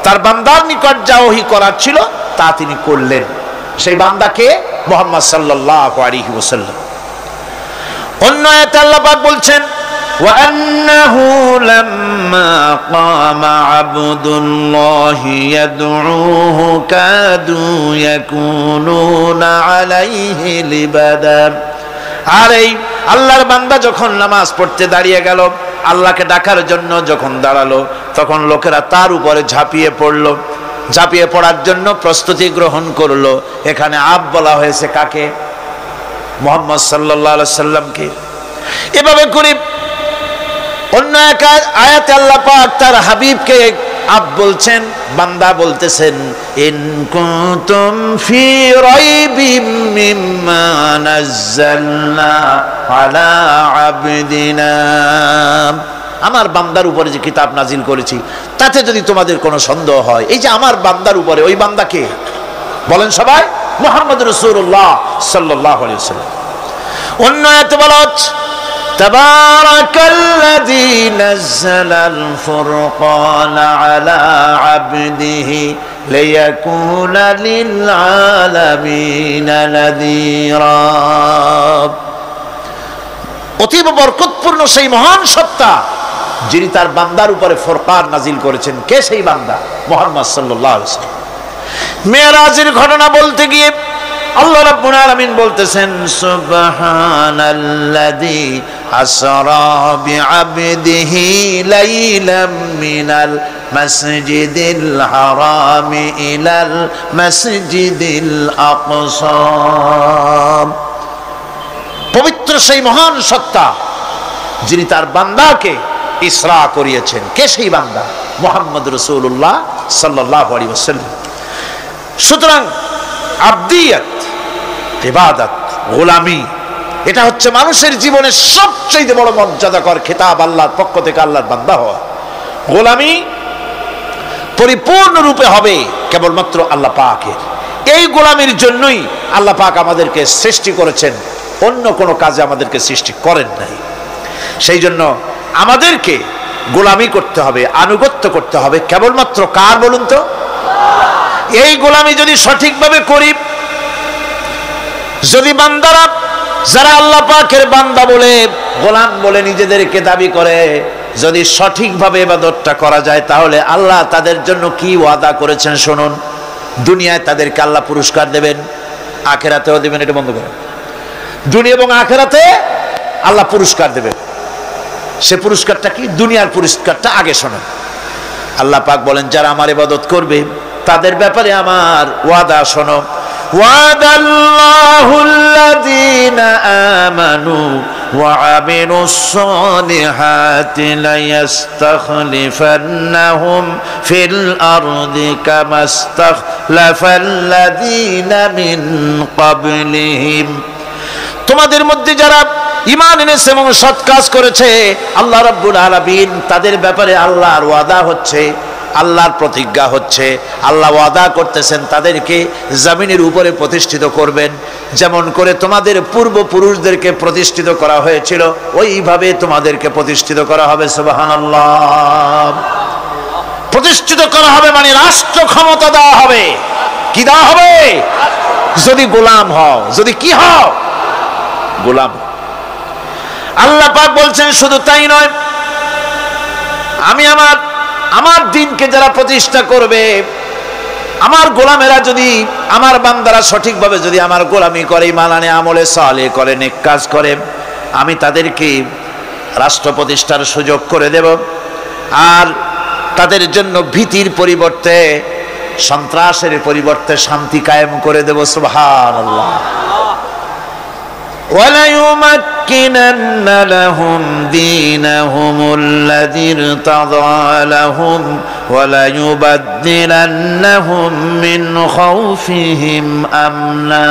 Speaker 1: তার বান্দার নিকট যা ওহী করার ছিল তা তিনি করলেন। সেই বান্দাকে মুহাম্মদ সাল্লাল্লাহু আলাইহি ওয়াসাল্লাম। অন্য আয়াতে আল্লাহ পাক বলছেন وأنه لما قام عبد الله يدعوه كادوا يكونون عليه لبدا। আর এই আল্লাহর বান্দা যখন নামাজ পড়তে দাঁড়িয়ে গেল, আল্লাহকে ডাকার জন্য যখন দাঁড়ালো, তখন লোকেরা তার উপরে ঝাঁপিয়ে পড়লো, ঝাঁপিয়ে পড়ার জন্য প্রস্তুতি গ্রহণ করলো। এখানে আব বলা হয়েছে কাকে? মুহাম্মদ সাল্লাল্লাহু আলাইহি সাল্লামকে। এভাবে করে অন্য এক আয়াতে আল্লাহ পাক তার হাবিবকে আব বলছেন, বান্দা বলতেছেন ইন কুনতুম ফি রাইবিম মিম্মা নাযালনা আলা আবদিনা। আমার বান্দার উপরে যে কিতাব নাজিল করেছি তাতে যদি তোমাদের কোনো সন্দেহ হয়, এই যে আমার বান্দার উপরে, ওই বান্দাকে বলেন সবাই মুহাম্মদ রাসূলুল্লাহ সাল্লাল্লাহু আলাইহি ওয়াসাল্লাম। অন্য আয়াতে বলা হচ্ছে তাবারাকাল্লাযী নাযালাল ফুরকানা আলা আবদিহি লিয়াকুনা লিল আলামিনা নাযীরা। অতীব বরকতপূর্ণ সেই মহান সত্তা যিনি তার বান্দার উপরে ফুরকান নাজিল করেছেন। কে সেই বান্দা? মুহাম্মদ সাল্লাল্লাহু আলাইহি ওয়াসাল্লাম। মেরাজের ঘটনা বলতে গিয়ে আল্লাহ রাব্বুল আলামিন বলতেছেন সুবহানাল্লাযী আসরা বিআবদিহি লাইলাম মিনাল মাসজিদিল হারামি ইলাল মাসজিদিল আকসা। পবিত্র সেই মহান সত্তা যিনি তার বান্দাকে ইসরা করিয়েছেন। কে সেই বান্দা? মুহাম্মদ রাসূলুল্লাহ সাল্লাল্লাহু আলাইহি ওয়াসাল্লাম। সুতরাং আবদিয়াত, ইবাদত, গোলামি, এটা হচ্ছে মানুষের জীবনের সবচেয়ে বড় মর্যাদাকর খেতাব আল্লাহর পক্ষ থেকে আল্লাহর বান্দা হওয়া। গোলামি পরিপূর্ণরূপে হবে কেবলমাত্র আল্লাহ পাকের। এই গোলামির জন্যই আল্লাহ পাক আমাদেরকে সৃষ্টি করেছেন, অন্য কোনো কাজে আমাদেরকে সৃষ্টি করেন নাই। সেই জন্য আমাদেরকে গোলামি করতে হবে, আনুগত্য করতে হবে কেবলমাত্র কার বলুন তো? এই গোলামি যদি সঠিকভাবে করি, যদি বান্দারা যারা আল্লাহ পাকের বান্দা বলে, গোলাম বলে নিজেদেরকে দাবি করে, যদি সঠিকভাবে ইবাদতটা করা যায়, তাহলে আল্লাহ তাদের জন্য কি ওয়াদা করেছেন শুনুন। দুনিয়ায় তাদেরকে আল্লাহ পুরস্কার দেবেন, আখিরাতেও দেবেন। এটা বন্ধ করেন। দুনিয়া এবং আখিরাতে আল্লাহ পুরস্কার দেবেন। সে পুরস্কারটা কি? দুনিয়ার পুরস্কারটা আগে শোনেন। আল্লাহ পাক বলেন যারা আমার ইবাদত করবে তাদের ব্যাপারে আমার ওয়াদা শোনো। ওয়াদাল্লাহুল্লাযীনা আমানু ওয়া আমিলুস সালিহাতি লায়াস্তাখলিফান্নাহুম ফিল আরদি কামাস্তাখলাফাল্লাযীনা মিন ক্বাবলিহিম। তোমাদের মধ্যে যারা ঈমান এনেছে এবং সৎ কাজ করেছে, আল্লাহ রাব্বুল আলামিন তাদের ব্যাপারে আল্লাহর ওয়াদা হচ্ছে, আল্লাহর প্রতিজ্ঞা হচ্ছে, আল্লাহ ওয়াদা করতেছেন তাদেরকে জমিনের উপরে প্রতিষ্ঠিত করবেন। যেমন করে তোমাদের পূর্বপুরুষদেরকে প্রতিষ্ঠিত করা হয়েছিল, ওইভাবে তোমাদেরকে প্রতিষ্ঠিত করা হবে। সুবহানাল্লাহ। প্রতিষ্ঠিত করা হবে মানে রাষ্ট্র ক্ষমতা দেওয়া হবে। কি দেওয়া হবে? যদি গোলাম হও, যদি কি হও? গোলাম। আল্লাহ পাক বলছেন শুধু তাই নয়, আমি আমার দিনকে যারা প্রতিষ্ঠা করবে, আমার গোলামেরা যদি, আমার বান্দারা সঠিকভাবে যদি আমার গোলামি করে, ঈমান আনে, আমলে সালেহ করে, নেক কাজ করে, আমি তাদেরকে রাষ্ট্র প্রতিষ্ঠার সুযোগ করে দেব। আর তাদের জন্য ভীতির পরিবর্তে, সন্ত্রাসের পরিবর্তে শান্তি কায়েম করে দেব। সুবহানাল্লাহ। وَلَيُمَكِّنَنَّ لَهُمْ دِينَهُمُ الَّذِي ارْتَضَىٰ لَهُمْ وَلَيُبَدِّلَنَّهُمْ مِنْ خَوْفِهِمْ أَمْنًا।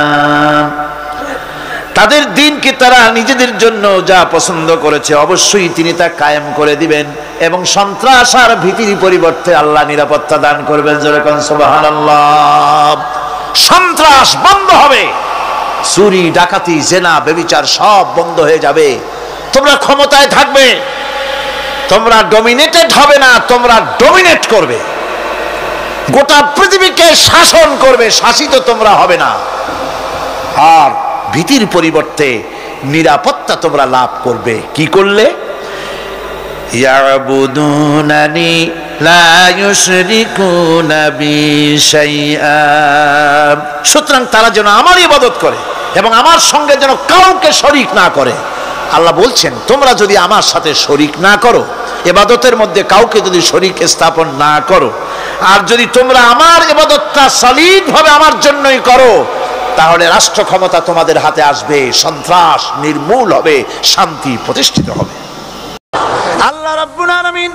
Speaker 1: তাদের দিনকে তারা নিজেদের জন্য যা পছন্দ করেছে অবশ্যই তিনি তা কায়েম করে দিবেন, এবং সন্ত্রাস আর ভীতির পরিবর্তে আল্লাহ নিরাপত্তা দান করবেন। যেরকম সুবহানাল্লাহ। সন্ত্রাস বন্ধ হবে, চুরি, ডাকাতি, জেনা, ব্যভিচার সব বন্ধ হয়ে যাবে। তোমরা ক্ষমতায় থাকবে, তোমরা ডমিনেটেড হবে না, তোমরা ডমিনেট করবে, গোটা পৃথিবীকে শাসন করবে, শাসিত তোমরা হবে না। আর ভীতির পরিবর্তে নিরাপত্তা তোমরা লাভ করবে। কি করলে? ইয়াবুদুনানি লা ইউশরিকুনা বি শাইআ। সুতরাং তারা যেন আমার ইবাদত করে এবং আমার সঙ্গে যেন কাউকে শরীক না করে। আল্লাহ বলছেন তোমরা যদি আমার সাথে শরীক না করো, ইবাদতের মধ্যে কাউকে যদি শরীক স্থাপন না করো, আর যদি তোমরা আমার ইবাদতটা সলিড ভাবে আমার জন্যই করো, তাহলে রাষ্ট্র ক্ষমতা তোমাদের হাতে আসবে, সন্ত্রাস নির্মূল হবে, শান্তি প্রতিষ্ঠিত হবে। আল্লাহ রাব্বুল আলামিন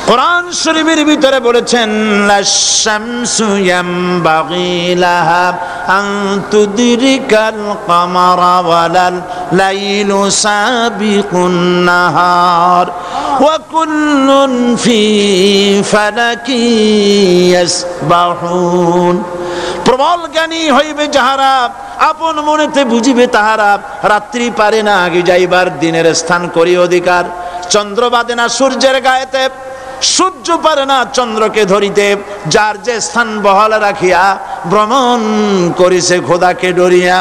Speaker 1: কোরআন শরীফের ভিতরে বলেছেন লাশ-শামসু ইয়ামবাগি লাহা আন তুদরিকাল কামারা ওয়ালাল লাইলু সাবিকুন নাহার ওয়া কুল্লুন ফি ফালাকি ইয়াসবাহুন। প্রবল জ্ঞানী হইবে যাহারা, আপন মনেতে বুঝিবে তাহারা, রাত্রি পারে না আগে যাইবার, দিনের স্থান করি অধিকার। চন্দ্র বাদে না সূর্যের গায়েতে, সূর্য পারে না চন্দ্রকে ধরিতে, যার যে স্থান বহাল রাখিয়া ভ্রমণ করিছে খোদাকে ডরিয়া।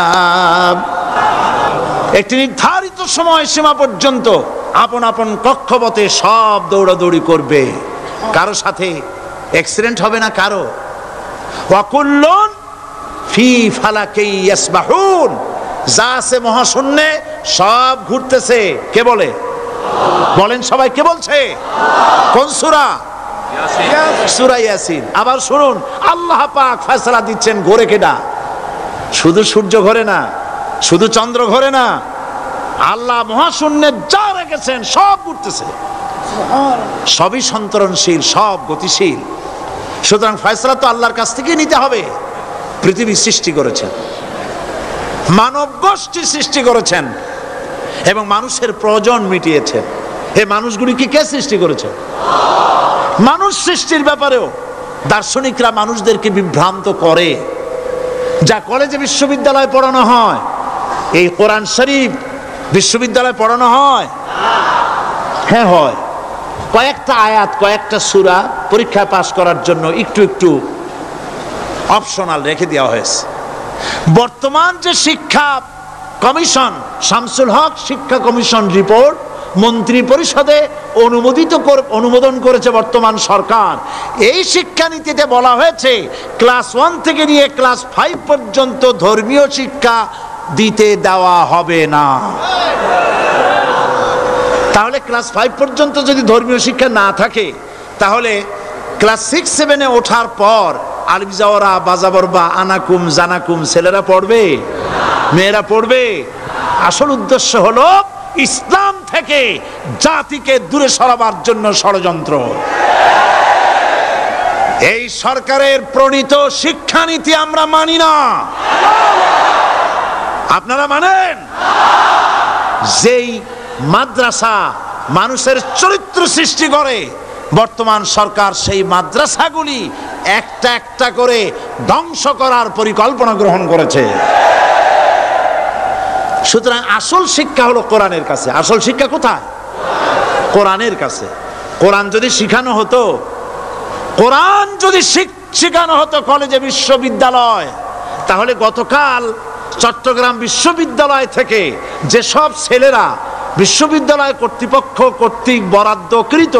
Speaker 1: একটি নির্ধারিত সময় সীমা পর্যন্ত আপন আপন কক্ষপথে সব দৌড়াদৌড়ি করবে, কারো সাথে অ্যাক্সিডেন্ট হবে না কারো। ওয়াকুল্লুন ফি ফালাকি ইয়াসবাহুন, যা আছে মহাশূন্যে সব ঘুরতেছে। কে বলে? বলেন সবাই, কে বলছে? কোন সূরা? সূরা ইয়াসিন। আবার শুনুন, আল্লাহ পাক ফয়সালা দিচ্ছেন ঘোরে কেডা? শুধু সূর্য ঘোরে না, শুধু চন্দ্র ঘোরে না, আল্লাহ মহাশূন্যে যা রেখেছেন সব ঘুরতেছে, সবই সন্তরণশীল, সব গতিশীল। সুতরাং ফয়সালা তো আল্লাহর কাছ থেকে নিতে হবে। পৃথিবী সৃষ্টি করেছেন, মানব গোষ্ঠী সৃষ্টি করেছেন এবং মানুষের প্রয়োজন মিটিয়েছেন। এই মানুষগুলিকে কে সৃষ্টি করেছেন? মানুষ সৃষ্টির ব্যাপারেও দার্শনিকরা মানুষদেরকে বিভ্রান্ত করে। যা কলেজে বিশ্ববিদ্যালয়ে পড়ানো হয়, এই কোরআন শরীফ বিশ্ববিদ্যালয়ে পড়ানো হয়? হ্যাঁ হয়। কয়েকটা আয়াত, কয়েকটা সূরা পরীক্ষায় পাশ করার জন্য একটু একটু অপশনাল রেখে দেওয়া হয়েছে। বর্তমান যে শিক্ষা কমিশন, শামসুল হক শিক্ষা কমিশন রিপোর্ট মন্ত্রী পরিষদে অনুমোদন করেছে বর্তমান সরকার। এই শিক্ষানীতিতে বলা হয়েছে ক্লাস 1 থেকে নিয়ে ক্লাস 5 পর্যন্ত ধর্মীয় শিক্ষা দিতে দেওয়া হবে না। তাহলে ক্লাস 5 পর্যন্ত যদি ধর্মীয় শিক্ষা না থাকে, তাহলে ক্লাস 6-7-এ ওঠার পর আলিফ জাওরা বাজাবরবা আনাকুম জানাকুম ছেলেরা পড়বে? মেয়েরা পড়বে? আসল উদ্দেশ্য হলো ইসলাম থেকে জাতিকে দূরে সরাবার জন্য ষড়যন্ত্র। এই সরকারের প্রণীত শিক্ষানীতি আমরা মানি না। আপনারা মানেন? যেই মাদ্রাসা মানুষের চরিত্র সৃষ্টি করে, বর্তমান সরকার সেই মাদ্রাসাগুলি একটা একটা করে ধ্বংস করার পরিকল্পনা গ্রহণ করেছে। সুতরাং আসল শিক্ষা হলো কোরআনের কাছে। আসল শিক্ষা কোথায়? কোরআনের কাছে। কোরআন যদি শিখানো হতো, কোরআন যদি শিখানো হতো কলেজে বিশ্ববিদ্যালয়, তাহলে গতকাল চট্টগ্রাম বিশ্ববিদ্যালয় থেকে যেসব ছেলেরা বিশ্ববিদ্যালয় কর্তৃপক্ষ কর্তৃক বরাদ্দকৃত,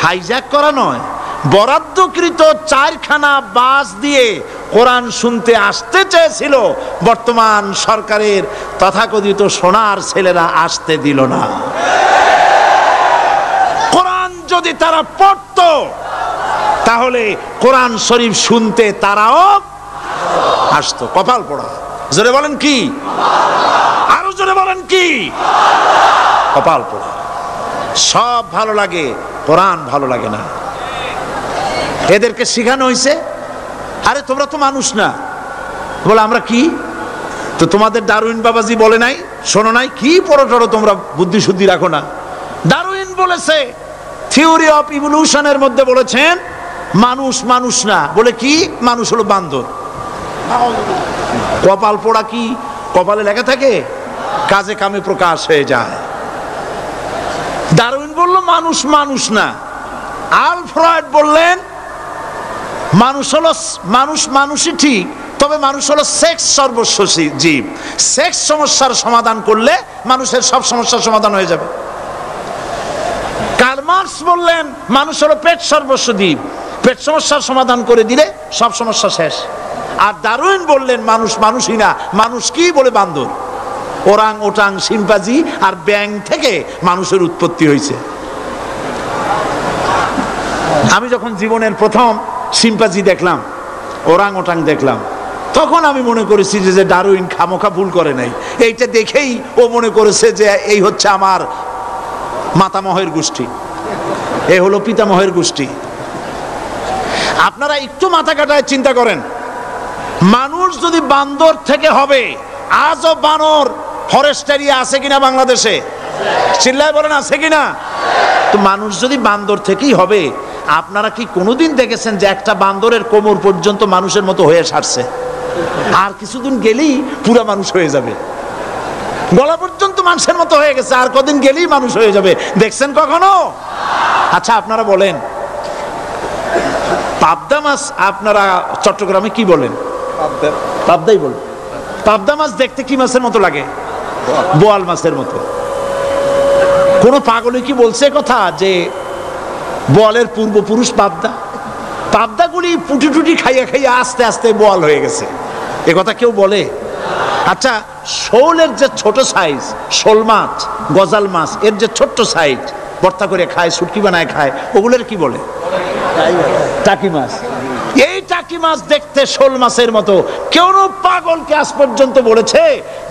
Speaker 1: হাইজ্যাক করা নয়, বরাদ্দকৃত 4খানা বাস দিয়ে কোরআন শুনতে আসতে চেয়েছিল, বর্তমান সরকারের তথাকথিত সোনার ছেলেরা আসতে দিল না। কোরআন যদি তারা পড়তো, তাহলে কোরআন শরীফ শুনতে তারাও আসতো। কপাল পোড়া। জোরে বলেন কি? আরো জোরে বলেন কি? কপাল পোড়া। সব ভালো লাগে, কোরআন ভালো লাগে না। এদেরকে শিখানো হয়েছে, আরে তোমরা তো মানুষ না। বলে আমরা কি? তো তোমাদের ডারউইন বাবাজি বলে নাই, শোনো নাই? কি পড়ো টড়ো তোমরা, বুদ্ধি শুদ্ধি রাখো না। ডারউইন বলেছে, থিওরি অফ ইভলিউশনের মধ্যে বলেছেন মানুষ মানুষ না। বলে কি? মানুষ হলো বান্দর। কপাল পোড়া। কি কপালে লেখা থাকে? কাজে কামে প্রকাশ হয়ে যায়। ডারউইন বলল মানুষ মানুষ না। আলফ্রেড বললেন মানুষ হলো মানুষই ঠিক, তবে মানুষ হলো সেক্স সর্বস্ব জীব। সেক্স সমস্যার সমাধান করলে মানুষের সব সমস্যার সমাধান হয়ে যাবে। কার্ল মার্কস বললেন মানুষ হলো পেট সর্বস্ব জীব, পেট সমস্যার সমাধান করে দিলে সব সমস্যা শেষ। আর ডারউইন বললেন মানুষ মানুষই না, মানুষ কি বলে বান্দর, ওরাং ওটাং শিম্পাজি আর ব্যাং থেকে মানুষের উৎপত্তি হয়েছে। আমি যখন জীবনের প্রথম শিম্পাজি দেখলাম, ওরাং ওটাং দেখলাম, তখন আমি মনে করেছি যে ডারউইন খামোখা ভুল করে নাই। এইটা দেখেই ও মনে করেছে যে এই হচ্ছে আমার মাতামহের গোষ্ঠী, এ হলো পিতামহের গোষ্ঠী। আপনারা একটু মাথা কাটায় চিন্তা করেন, মানুষ যদি বান্দর থেকে হবে, আজও বানর ফরেস্ট এরিয়া আছে কিনা বাংলাদেশে? চিল্লায় বলেন আছে কিনা? তো মানুষ যদি বান্দর থেকেই হবে, আপনারা কি কোনোদিন দেখেছেন যে একটা বান্দরের কোমর পর্যন্ত মানুষের মতো হয়ে সারছে? আর কিছুদিন গেলেই পুরা মানুষ হয়ে যাবে, গলা পর্যন্ত মানুষের মতো হয়ে গেছে, আর কদিন গেলেই মানুষ হয়ে যাবে। দেখছেন কখনো? আচ্ছা আপনারা বলেন, পাবদা মাছ আপনারা চট্টগ্রামে কি বলেন? পাবদাই বলেন। পাবদা মাছ দেখতে কি মাছের মতো লাগে? বোয়াল মাছের মতো। কোন পাগলে কি বলছে কথা যে বোয়ালের পূর্বপুরুষ পাবদা? পাবদাগুলি পুটি টুটি খাইয়া খাইয়া আস্তে আস্তে বোয়াল হয়ে গেছে, এ কথা কেউ বলে? আচ্ছা শোলের যে ছোট সাইজ, শোল মাছ, গজাল মাছ, এর যে ছোট্ট সাইজ ভর্তা করে খায়, শুটকি বানায় খায়, ওগুলোর কি বলে? টাকি মাছ। এই টাকি মাছ দেখতে শোল মাছের মতো। কেউ পাগলকে আজ পর্যন্ত বলেছে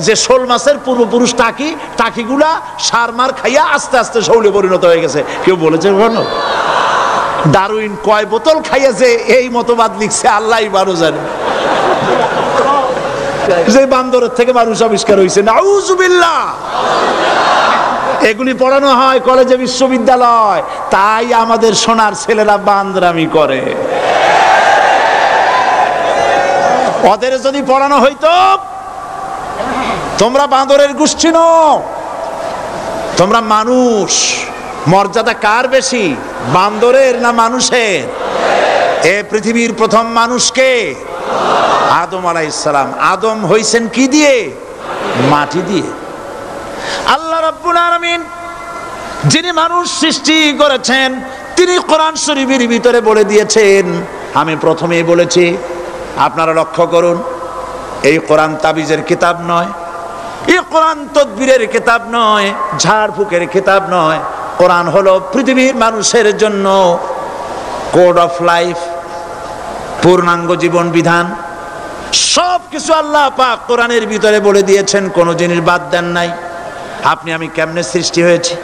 Speaker 1: যে শোল মাছের পূর্বপুরুষ টাকি, টাকিগুলা সার মার খাইয়া আস্তে আস্তে শৌলে পরিণত হয়ে গেছে? কেউ বলেছে কখনো? ডারউইন কয় বোতল খাইয়াছে এই মতবাদ লিখছে আল্লাহই ভালো জানে। যে বান্দরের থেকে মানুষ আবিষ্কার হয়েছে, নাউজুবিল্লাহ। এগুলি পড়ানো হয় কলেজে, বিশ্ববিদ্যালয়, তাই আমাদের সোনার ছেলেরা বান্দরামি করে। ওদের যদি পড়ানো হইতো তোমরা বান্দরের গোষ্ঠী নও, তোমরা মানুষ, মর্যাদা কার বেশি, বান্দরের না মানুষের? এ পৃথিবীর প্রথম মানুষকে আদম আলাইহিস সালাম। আদম হইছেন কি দিয়ে? মাটি দিয়ে। আল্লাহ রাব্বুল আলামিন যিনি মানুষ সৃষ্টি করেছেন, তিনি কোরআন শরীফের ভিতরে বলে দিয়েছেন, আমি প্রথমেই বলেছি, আপনারা লক্ষ্য করুন, এই কোরআন তাবিজের কিতাব নয়, এই কোরআন তদবিরের কিতাব নয়, ঝাড়ফুঁকের কিতাব নয়। কোরআন হলো পৃথিবীর মানুষের জন্য কোড অফ লাইফ, পূর্ণাঙ্গ জীবন বিধান। সব কিছু আল্লাহ পাক কোরআনের ভিতরে বলে দিয়েছেন, কোনো জিনিস বাদ দেন নাই। আপনি আমি কেমনে সৃষ্টি হয়েছি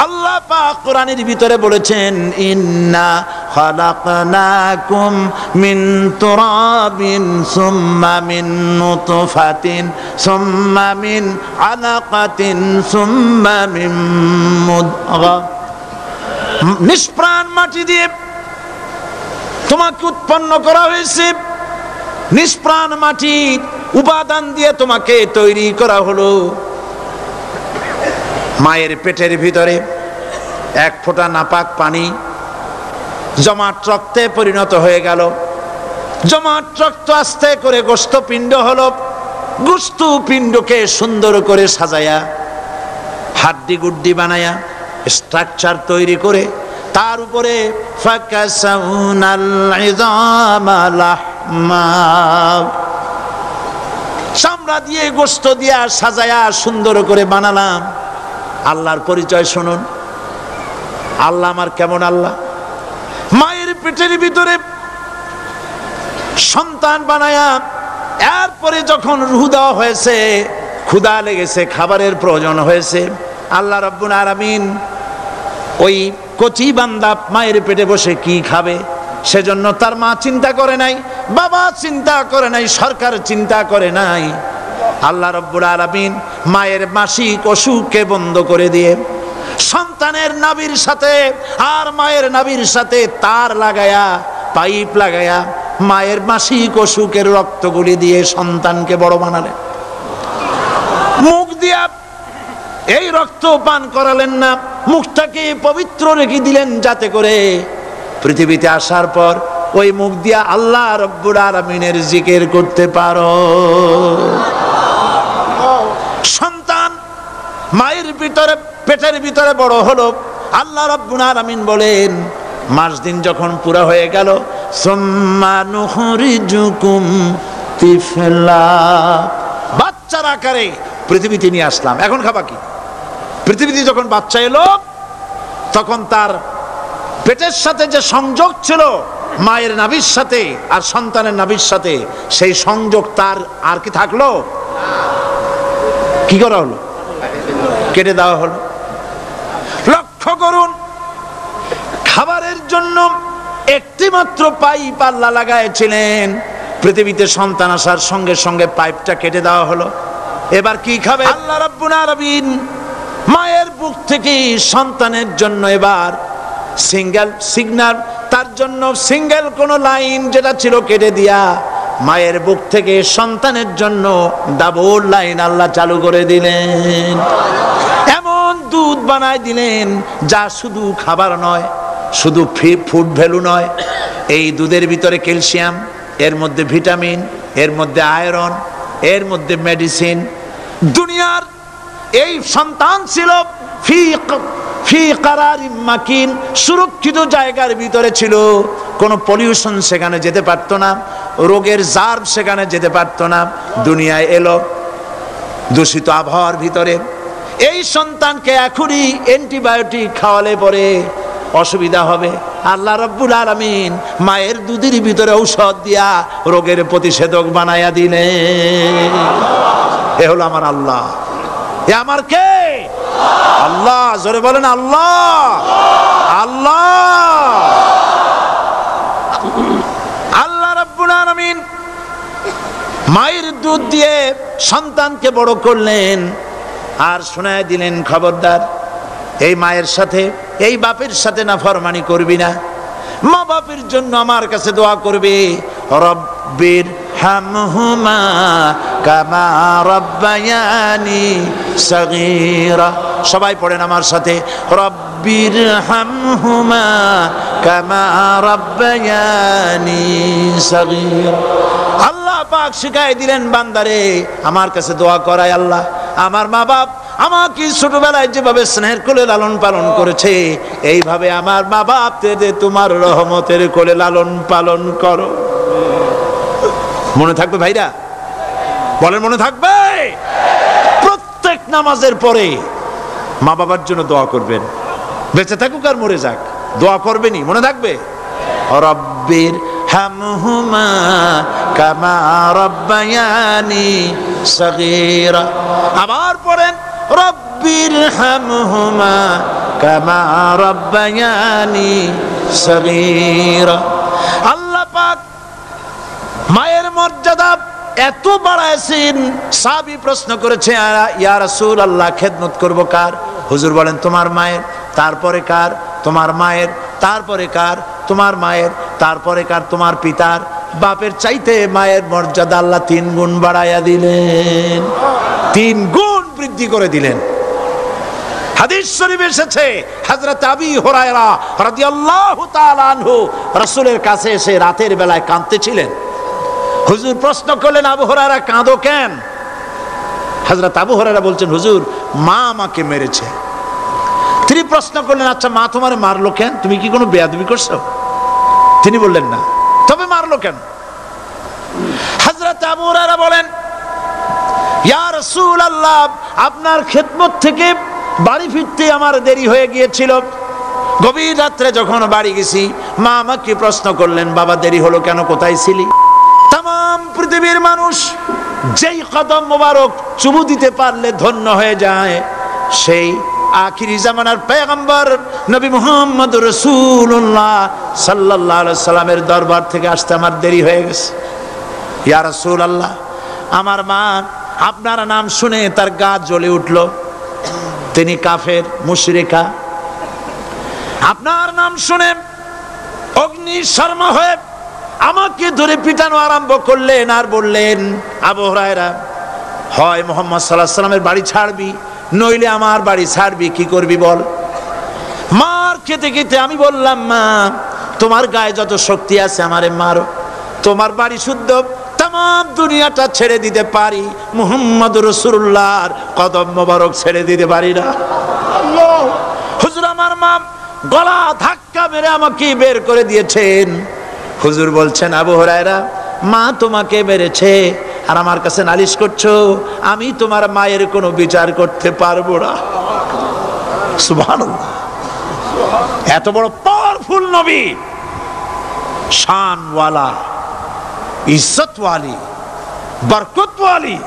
Speaker 1: আল্লাহ পাক কোরআনের ভিতরে বলেছেন, ইন্না খালাকনাকুম মিন তুরাবিন সুম্মা মিন নুতফাতিন সুম্মা মিন আলাকাতিন সুম্মা মিন মুদগা। নিষ্প্রাণ মাটি দিয়ে তোমাকে উৎপন্ন করা হয়েছে, নিষ্প্রাণ মাটির উপাদান দিয়ে তোমাকে তৈরি করা হলো। মায়ের পেটের ভিতরে এক ফোঁটা নাপাক পানি জমাট রক্তে পরিণত হয়ে গেল, জমাট রক্ত আস্তে করে গোস্ত পিণ্ড হলো, গোস্ত পিণ্ডকে সুন্দর করে সাজায়া হাড্ডি গুড্ডি বানায়া স্ট্রাকচার তৈরি করে তার উপরে ফাকাসাউনাল ইযামা লাহমা, চামড়া দিয়ে গোস্ত দিয়া সাজায়া সুন্দর করে বানালাম। আল্লাহর পরিচয় শুনুন, আল্লাহ আমার কেমন আল্লাহ। মায়ের পেটের ভিতরে সন্তান বানায়া এরপরে যখন রূহ দেওয়া হয়েছে, ক্ষুধা লেগেছে, খাবারের প্রয়োজন হয়েছে, আল্লাহ রাব্বুল আলামিন ওই কচি বান্দা মায়ের পেটে বসে কি খাবে, সেজন্য তার মা চিন্তা করে নাই, বাবা চিন্তা করে নাই, সরকার চিন্তা করে নাই। আল্লাহ রাব্বুল আলামিন মায়ের মাসিক অসুখকে বন্ধ করে দিয়ে সন্তানের নাভির সাথে আর মায়ের নাভির সাথে তার লাগায়া, পাইপ লাগায়া মায়ের মাসিক অসুখের রক্তগুলি দিয়ে সন্তানকে বড় বানালেন। মুখ দিয়া এই রক্ত পান করালেন না, মুখটাকে পবিত্র রেখে দিলেন যাতে করে পৃথিবীতে আসার পর ওই মুখ দিয়া আল্লাহ রব্বুল আলামিনের জিকির করতে পারো। সন্তান মায়ের ভিতরে, পেটের ভিতরে বড় হলো, আল্লাহ রাব্বুল আলামিন বলেন মাস দিন যখন পুরা হয়ে গেল, সুম্মা নুখরিজুকুম তিফলা, বাচ্চার আকারে পৃথিবীতে নিয়ে আসলাম। এখন খাবা কি? পৃথিবীতে যখন বাচ্চা এলো তখন তার পেটের সাথে যে সংযোগ ছিল মায়ের নাভির সাথে আর সন্তানের নাভির সাথে, সেই সংযোগ তার আর কি থাকলো? কি করা হলো? কেটে দেওয়া হলো। লক্ষ্য করুন, খাবারের জন্য একটি মাত্র পাইপ আল্লাহ লাগাইছিলেন, পৃথিবীতে সন্তান আসার সঙ্গে সঙ্গে পাইপটা কেটে দেওয়া হলো। এবার কি খাবে? আল্লাহ রাব্বুল আলামিন মায়ের বুক থেকে সন্তানের জন্য এবার সিঙ্গেল সিগন্যাল, তার জন্য সিঙ্গেল কোন লাইন যেটা ছিল কেটে দিয়া মায়ের বুক থেকে সন্তানের জন্য ডাবল লাইন আল্লাহ চালু করে দিলেন। এমন দুধ বানায় দিলেন যা শুধু খাবার নয়, শুধু ফুড ভ্যালু নয়, এই দুধের ভিতরে ক্যালসিয়াম, এর মধ্যে ভিটামিন, এর মধ্যে আয়রন, এর মধ্যে মেডিসিন। দুনিয়ার এই সন্তান ছিল ফি কারারিম মাকিন, সুরক্ষিত জায়গার ভিতরে ছিল, কোনো পলিউশন সেখানে যেতে পারতো না, রোগের জার্ম সেখানে যেতে পারতো না। দুনিয়ায় এলো দূষিত আবহাওয়ার ভিতরে, এই সন্তানকে এখনই অ্যান্টিবায়োটিক খাওয়ালে পরে অসুবিধা হবে। আল্লাহ রাব্বুল আলামিন মায়ের দুধের ভিতরে ঔষধ দিয়া রোগের প্রতিষেধক বানায়া দিলেন। এ হলো আমার আল্লাহ। এ আমার কে? আল্লাহ। জোরে বলেন আল্লাহ। আল্লাহ আল্লাহ রাব্বুল আলামিন মায়ের দুধ দিয়ে সন্তানকে বড় করলেন আর শোনায় দিলেন, খবরদার এই মায়ের সাথে, এই বাপের সাথে নাফরমানি করবি না। মা বাপের জন্য আমার কাছে দোয়া করবে, রব্বির হামহুমা কামা রাব্বায়ানি সগীরা। সবাই পড়েন আমার সাথে, রব্বির হামহুমা কামা রাব্বায়ানি সগীরা। আল্লাহ পাক শিখাই দিলেন বান্দারে আমার কাছে দোয়া করায়, আল্লাহ আমার মা বাপ আমাকে ছোটবেলায় যেভাবে স্নেহের কোলে লালন পালন করেছে, এইভাবে আমার মা বাপদের তোমার রহমতের কোলে লালন পালন করো। মনে থাকবে ভাইরা? বলেন মনে থাকবে? প্রত্যেক নামাজের পরে মা বাবার জন্য দোয়া করবেন, বেঁচে থাকুক আর মরে যাক, দোয়া করবেনই। মনে থাকবে? রব্বির হামহুমা কামা রাব্বায়ানি সগীরা। আবার পড়েন, রব্বির হামহুমা কামা রাব্বায়ানি সগীরা। আল্লাহ পাক মায়ের মর্যাদা এত বাড়াইছেন, সাহাবী প্রশ্ন করেছে, ইয়া রাসূলুল্লাহ খেদমত করব কার? হুজুর বলেন তোমার মায়ের, তারপরে কার? তোমার মায়ের, তারপরে কার? তোমার মায়ের, তারপরে কার? তোমার পিতার। বাপের চাইতে মায়ের মর্যাদা আল্লাহ 3 গুণ বাড়াইয়া দিলেন, 3 গুণ বৃদ্ধি করে দিলেন। হাদিস শরীফে এসেছে, হযরত আবী হুরায়রা রাদিয়াল্লাহু তাআলা আনহু রাসূলের কাছে এসে রাতের বেলায় কাঁদতেছিলেন। হুজুর প্রশ্ন করলেন, আবু হুরায়রা কাঁদো কেন? হযরত আবু হুরায়রা বলছেন, হুজুর মা আমাকে মেরেছে। তিনি প্রশ্ন করলেন, আচ্ছা মা তোমারে মারলো কেন? তুমি কি কোনো বেয়াদবি করছো? তিনি বললেন না। তবে মারলো কেন? হযরত আবু হুরায়রা বলেন, ইয়া রাসূলুল্লাহ আপনার খেদমত থেকে বাড়ি ফিরতে আমার দেরি হয়ে গিয়েছিল। গভীর রাত্রে যখন বাড়ি গেছি, মা আমাকে প্রশ্ন করলেন, বাবা দেরি হলো কেন, কোথায় ছিলি? তাম পৃথিবীর মানুষ যেই কদম মোবারক চুমু দিতে পারলে ধন্য হয়ে যায়, সেই আখিরি জামানার পয়গম্বর নবী মুহাম্মদ রাসূলুল্লাহ সাল্লাল্লাহু আলাইহি সাল্লামের দরবার থেকে আসতে আমার দেরি হয়ে গেছে। ইয়া রাসূলুল্লাহ আমার মা আপনার নাম শুনে তার গা জ্বলে উঠল, তিনি কাফের মুশরিকা। আপনার নাম শুনে অগ্নি শর্মা হয়ে আমাকে ধরে পিটানো আরম্ভ করলেন আর বললেন, আবু হুরায়রা হয় মুহাম্মদ সাল্লাল্লাহু আলাইহি সাল্লামের বাড়ি ছাড়বি, নইলে আমার বাড়ি ছাড়বি, কি করবি বল। মার খেতে খেতে আমি বললাম, মা তোমার গায়ে যত শক্তি আছে আমারে মারো, তোমার বাড়ি শুদ্ধ, তাম দুনিয়াটা ছেড়ে দিতে পারি, মুহাম্মদ রাসূলুল্লাহর কদম মোবারক ছেড়ে দিতে পারি না। হুজুর আমার মা গলা ধাক্কা মেরে আমাকে বের করে দিয়েছেন। হুজুর বলছেন, আবু হুরায়রা, মা তোমাকে মেরেছে আর আমার কাছে নালিশ করছো, আমি তোমার মায়ের কোনো বিচার করতে পারবো না। সুবহানাল্লাহ, এত বড় পাওয়ারফুল নবী, শানওয়ালা, ইজ্জতওয়ালি, বরকতওয়ালি,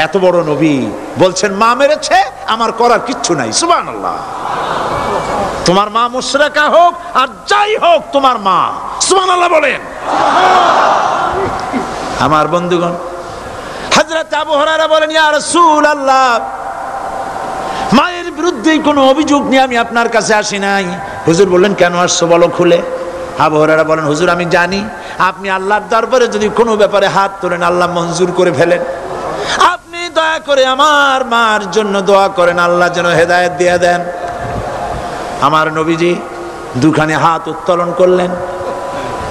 Speaker 1: এত বড় নবী বলছেন মা মেরেছে, আমার করার কিচ্ছু নাই। সুবহানাল্লাহ। তোমার মা মুশরিকা হোক আর যাই হোক, তোমার মা। সুবহানাল্লাহ বলেন। আমার বন্ধুগণ, হযরত আবু হুরায়রা বলেন, ইয়া রাসূলুল্লাহ, মায়ের বিরুদ্ধে কোনো অভিযোগ নিয়ে আমি আপনার কাছে আসি নাই। হুজুর বললেন, কেন আসছো বলো খুলে। আবু হুরায়রা বলেন, হুজুর আমি জানি আপনি আল্লাহর দরবারে যদি কোনো ব্যাপারে হাত তোলেন আল্লাহ মঞ্জুর করে ফেলেন। আপনি দয়া করে আমার মার জন্য দোয়া করেন, আল্লাহ যেন হেদায়েত দিয়ে দেন। আমার নবীজি দুখানে হাত উত্তোলন করলেন,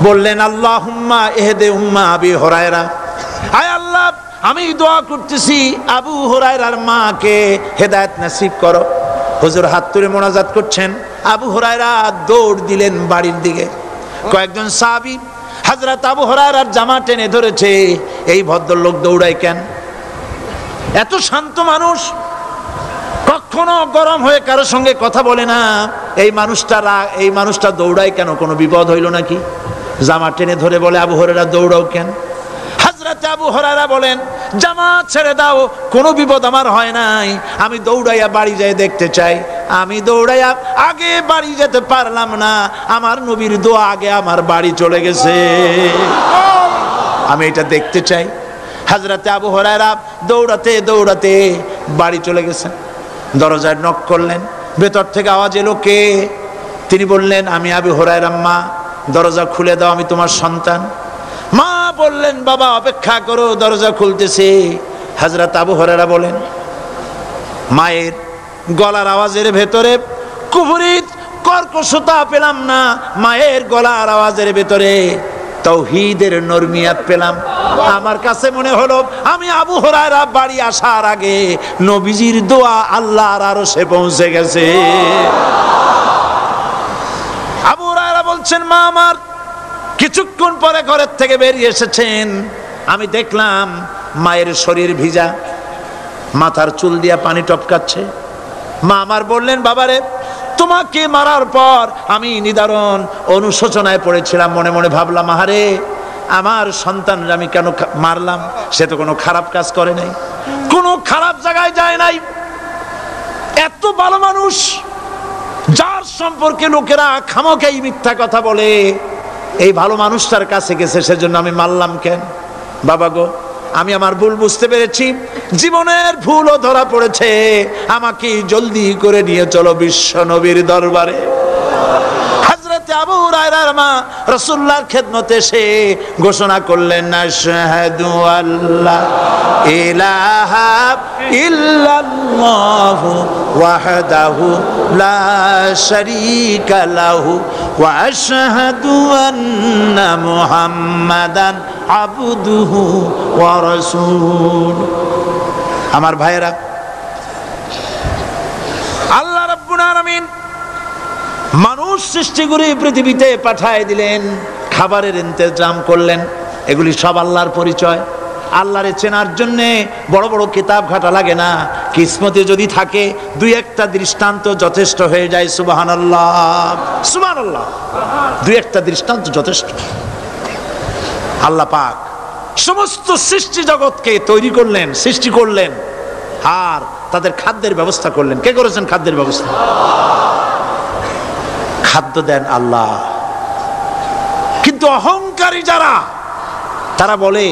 Speaker 1: বললেন, আল্লাহুম্মা ইহদি উম্মা আবি হুরায়রা, আয় আল্লাহ আমি দোয়া করতেছি আবু হুরায়রার মাকে হেদায়েত নসিব করো। হুজুর হাত তুলে মোনাজাত করছেন, আবু হুরায়রা দৌড় দিলেন বাড়ির দিকে। কয়েকজন সাহাবী হযরত আবু হুরায়রার জামা টেনে ধরেছে, এই ভদ্রলোক দৌড়ায় কেন? এত শান্ত মানুষ, কখনো গরম হয়ে কারো সঙ্গে কথা বলে না, এই মানুষটা দৌড়ায় কেন? কোনো বিপদ হইল নাকি? জামা টেনে ধরে বলে, আবু হুরায়রা দৌড়াও কেন? হযরত আবু হুরায়রা বলেন, জামা ছেড়ে দাও, কোনো বিপদ আমার হয় নাই, আমি দৌড়াইয়া বাড়ি যাই দেখতে চাই। আমি দৌড়াইয়া আগে বাড়ি যেতে পারলাম না, আমার নবীর দোয়া আগে আমার বাড়ি চলে গেছে, আমি এটা দেখতে চাই। হযরত আবু হুরায়রা দৌড়াতে দৌড়াতে বাড়ি চলে গেছেন। দরজায় নক করলেন, ভেতর থেকে আওয়াজ এলো, কে? তিনি বললেন, আমি আবু হুরায়রা, মা দরজা খুলে দাও, আমি তোমার সন্তান। মা বললেন, বাবা অপেক্ষা করো, দরজা খুলতেছে। হযরত আবু হুরায়রা বলেন, মায়ের গলার আওয়াজের ভেতরে কুফরি কর্কশতা পেলাম না, মায়ের গলার আওয়াজের ভেতরে তাওহীদের নরমিয়াত পেলাম। আমার কাছে মনে হলো আমি আবু হুরায়রা বাড়ি আসার আগে নবীজির দোয়া আল্লাহর আরশে পৌঁছে গেছে। আবু হুরায়রা বলছেন, মা আমার কিছুক্ষণ পরে ঘরের থেকে বেরিয়ে এসেছেন, আমি দেখলাম মায়ের শরীর ভিজা, মাথার চুল দিয়া পানি টপকাচ্ছে। মা আমার বললেন, বাবারে তোমাকে মারার পর আমি নিদারুণ অনুশোচনায় পড়েছিলাম, মনে মনে ভাবলাম, আহারে আমার সন্তানরা আমি কেন মারলাম? সে তো কোনো খারাপ কাজ করে নাই, কোনো খারাপ জায়গায় যায় নাই, এত ভালো মানুষ যার সম্পর্কে লোকেরা খামোখাই মিথ্যা কথা বলে, এই ভালো মানুষটার কাছে গেছে, সেজন্য আমি মারলাম কেন? বাবা গো, আমি আমার ভুল বুঝতে পেরেছি, জীবনের ভুলও ধরা পড়েছে, আমাকে জলদি করে নিয়ে চলো বিশ্ব নবীর দরবারে। হযরত আবু হুরায়রার মা রাসূলুল্লাহর খেদমতে এসে ঘোষণা করলেন, আশহাদু আল্লা ইলাহা ইল্লাল্লাহু ওয়াহদাহু লা শারীকা লাহু ওয়া আশহাদু আন্না মুহাম্মাদান আবদুহু ওয়া রাসূলুহু। আমার ভাইয়েরা, আল্লাহ রাব্বুল আলামিন মানুষ সৃষ্টি করে পৃথিবীতে পাঠায় দিলেন, খাবারের ইন্তজাম করলেন, এগুলি সব আল্লাহর পরিচয়। আল্লাহরে চেনার জন্য বড় বড় কিতাব ঘাটা লাগে না, কিসমতে যদি থাকে দুই একটা দৃষ্টান্ত যথেষ্ট হয়ে যায়। সুবহানাল্লাহ, সুবহানাল্লাহ, দুই একটা দৃষ্টান্ত যথেষ্ট। আল্লাহ পাক সমস্ত সৃষ্টি জগৎকে তৈরি করলেন, সৃষ্টি করলেন, আর তাদের খাদ্যের ব্যবস্থা করলেন। কে করেছেন খাদ্যের ব্যবস্থা? খাদ্য দেন আল্লাহ। কিন্তু অহংকারী যারা, তারা বলে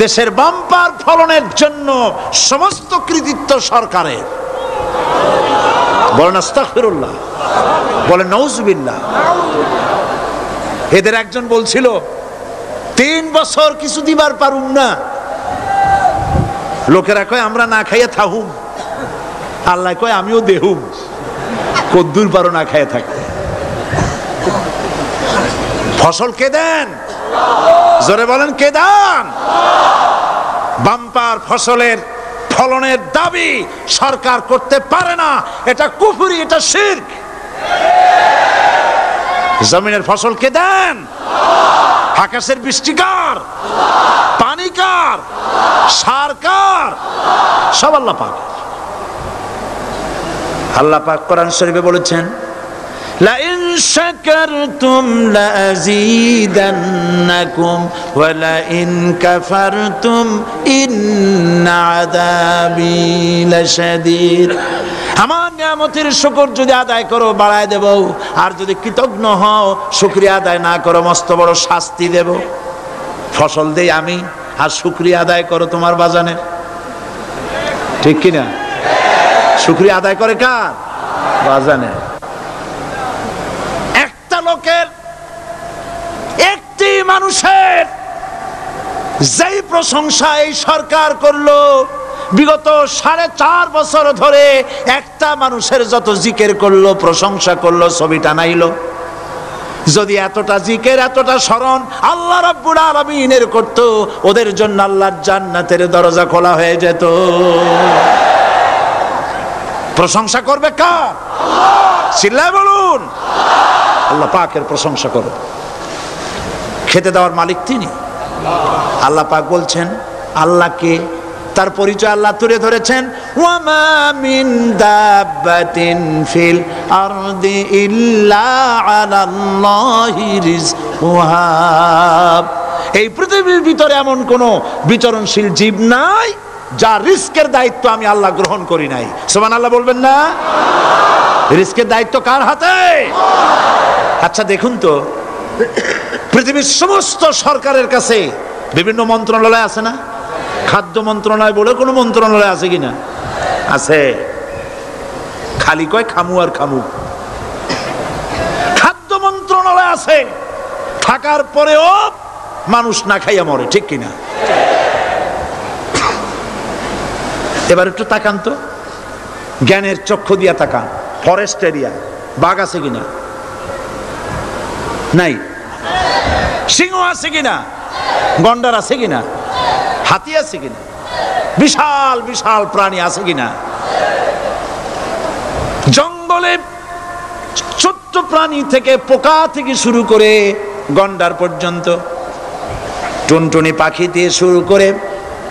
Speaker 1: দেশের বাম্পার ফলনের জন্য সমস্ত কৃতিত্ব সরকারের। বলেন আস্তাগফিরুল্লাহ, বলেন নাউজুবিল্লাহ। এদের একজন বলছিল, 3 বছর কিছু দিবার পারুম না, লোকেরা কয় আমরা না খাইয়া থাকুম। আল্লাহ কয় আমিও দেহুম, কদ্দুর পারো না খেয়ে থাকতে। ফসল কে দেন? জোরে বলেন কে দেন? বাম্পার ফসলের ফলনের দাবি সরকার করতে পারে না, এটা কুফরি, এটা শিরক। জমিনের ফসল কে দেন? আকাশের বৃষ্টি কার? পানি কার? সার কার? সব আল্লাহ পাক। আল্লাহ পাক কোরআন শরীফে বলেছেন, লা ইন শাকারতুম লা আযীদান্নাকুম ওয়া লা ইন কাফারতুম ইন্না আযাবি লাশাদীদ। আমার নিয়ামতের শুকর যদি আদায় করো বাড়ায় দেব, আর যদি কৃতজ্ঞ হও শুকরিয়া আদায় না করো মস্ত বড় শাস্তি দেব। ফসল দেই আমি, আর শুকরিয়া আদায় করো তোমার বাজানের, ঠিক কিনা? শুকরিয়া আদায় করে কার? বাজানের। একটা লোকের, একটি মানুষের যেই প্রশংসা এই সরকার করলো, বিগত 4.5 বছর ধরে একটা মানুষের যত জিকির করলো, প্রশংসা করলো, ছবি টানাইলো, যদি এতটা জিকির এতটা স্মরণ আল্লাহ রাব্বুল আলামিনের করত, ওদের জন্য আল্লাহর জান্নাতের দরজা খোলা হয়ে যেত। প্রশংসা করবে কার? চিল্লায় বলুন, আল্লাহ পাকের প্রশংসা করো। খেতে দেওয়ার মালিক তিনি। আল্লাহ পাক বলছেন আল্লাহকে, তার পরিচয় আল্লাহ তুলে ধরেছেন, ওয়ামা মিন দাব্বাতিন ফিল আরদি ইল্লা আলাল্লাহি রিজকুহা। এই পৃথিবীর ভিতরে এমন কোন বিচরণশীল জীব নাই যার রিস্কের দায়িত্ব আমি আল্লাহ গ্রহণ করি নাই। সুবহানাল্লাহ বলবেন না? রিস্কের দায়িত্ব কার হাতে? আচ্ছা দেখুন তো, পৃথিবীর সমস্ত সরকারের কাছে বিভিন্ন মন্ত্রণালয় আছে না? খাদ্য মন্ত্রণালয় বলে কোনো মন্ত্রণালয় আছে কিনা? আছে। খালি কয় খামু আর খামু। খাদ্য মন্ত্রণালয় আছে, থাকার পরেও মানুষ না খাইয়া মরে, ঠিক কিনা? এবার একটু তাকান তো, জ্ঞানের চক্ষু দিয়া তাকান, ফরেস্ট এরিয়া বাঘ আছে কিনা? নাই। সিংহ আছে কিনা? গন্ডার আছে কিনা? হাতি আছে কিনা? বিশাল বিশাল প্রাণী আছে কিনা? জঙ্গলে ছোট্ট প্রাণী থেকে পোকা থেকে শুরু করে গন্ডার পর্যন্ত, টুনটুনি পাখি দিয়ে শুরু করে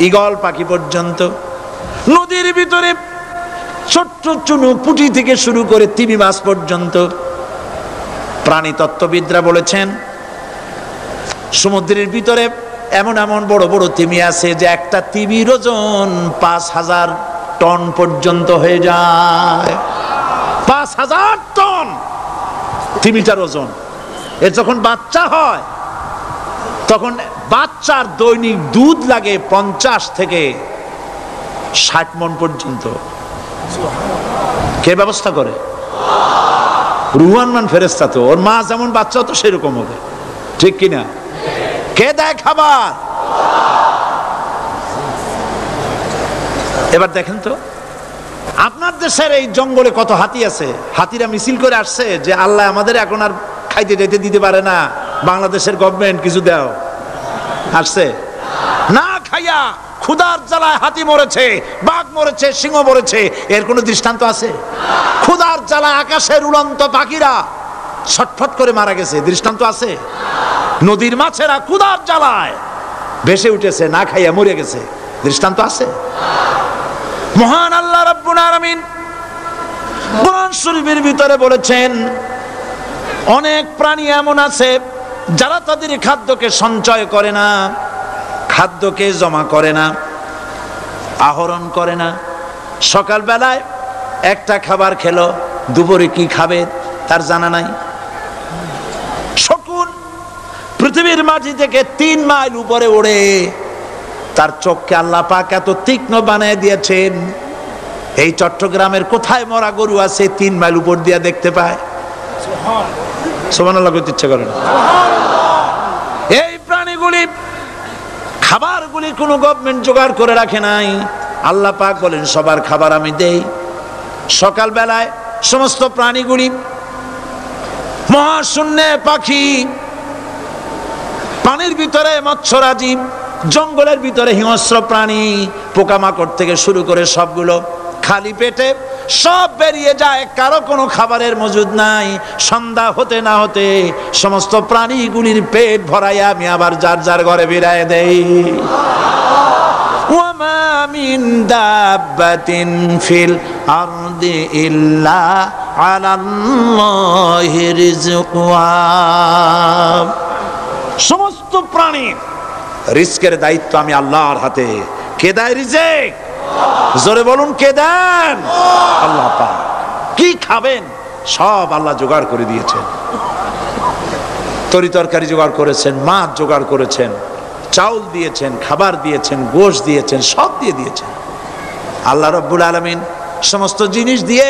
Speaker 1: ঈগল পাখি পর্যন্ত, নদীর ভিতরে ছোট্ট চুনু পুঁটি থেকে শুরু করে তিমি মাছ পর্যন্ত। প্রাণী তত্ত্ববিদরা বলেছেন সমুদ্রের ভিতরে এমন এমন বড় বড় তিমি আছে যে একটা তিমির ওজন 5000 টন পর্যন্ত হয়ে যায়। 5000 টন তিমিটার ওজন। এর যখন বাচ্চা হয় তখন বাচ্চার দৈনিক দুধ লাগে 50 থেকে 60 মণ পর্যন্ত। কে ব্যবস্থা করে? রুহান মান ফেরেশতা। তো ওর মা যেমন বাচ্চা তো সেরকম হবে, ঠিক কিনা? কে দেয় খাবার? এবার দেখেন তো, আপনার দেশের এই জঙ্গলে কত হাতি আছে। হাতিরা মিছিল করে আসছে যে আল্লাহ আমাদের এখন আর খাইতে যেতে দিতে পারে না, বাংলাদেশের গভর্নমেন্ট কিছু দাও। আসছে না, খাইয়া ক্ষুধার জ্বালায় হাতি মরেছে, বাঘ মরেছে, সিংহ মরেছে। এর কোনো দৃষ্টান্ত আছে? ক্ষুধার জ্বালায় আকাশের উড়ন্ত পাখিরা ছটফট করে মারা গেছে, দৃষ্টান্ত আছে? নদীর মাছেরা ক্ষুধার জ্বালায় ভেসে উঠেছে, না খাইয়া মরে গেছে, দৃষ্টান্ত আছে? মহান আল্লাহ রাব্বুল আলামিন কোরআন শরীফের ভিতরে বলেছেন অনেক প্রাণী এমন আছে যারা তাদের খাদ্যকে সঞ্চয় করে না, খাদ্যকে জমা করে না, আহরণ করে না। সকাল বেলায় একটা খাবার খেলো, দুপুরে কি খাবে তার জানা নাই। শকুন পৃথিবীর মাটি থেকে 3 মাইল উপরে ওড়ে, তার চোখকে আল্লাহ পাক এত তীক্ষ্ণ বানিয়ে দিয়েছেন। এই চট্টগ্রামের কোথায় মরা গরু আছে 3 মাইল উপর দিয়া দেখতে পায়? সুবহানাল্লাহ করতে ইচ্ছা করে না। এই প্রাণীগুলি খাবারগুলি কোনো গভর্নমেন্ট জোগাড় করে রাখে নাই। আল্লাহ পাক বলেন সবার খাবার আমি দেই, সকাল বেলায় সমস্ত প্রাণীগুলি, মহাশূন্যে পাখি, পানির ভিতরে মৎস্যরাজি, জঙ্গলের ভিতরে হিংস্র প্রাণী, পোকামাকড় থেকে শুরু করে সবগুলো খালি পেটে সব বেরিয়ে যায়, কারো কোনো খাবারের মজুদ নাই। সন্ধ্যা হতে না হতে সমস্ত প্রাণীগুলির পেট ভরাইয়া আমি আবার যার যার ঘরে ফিরাই দেই। ওয়ামা মিন দাব্বাতিন ফিল আরদি ইল্লা আলাল্লাহি রিজকুহা। সমস্ত প্রাণীর রিজকের দায়িত্ব আমি আল্লাহর হাতে। কে দেয় রিজেক? জোরে বলুন, কে দেন? আল্লাহ পাক। কি খাবেন সব আল্লাহ জোগাড় করে দিয়েছেন। তরি তরকারি জোগাড় করেছেন, মাছ জোগাড় করেছেন, চাউল দিয়েছেন, খাবার দিয়েছেন, গোশত দিয়েছেন, সব দিয়ে দিয়েছেন আল্লাহ রাব্বুল আলামিন। সমস্ত জিনিস দিয়ে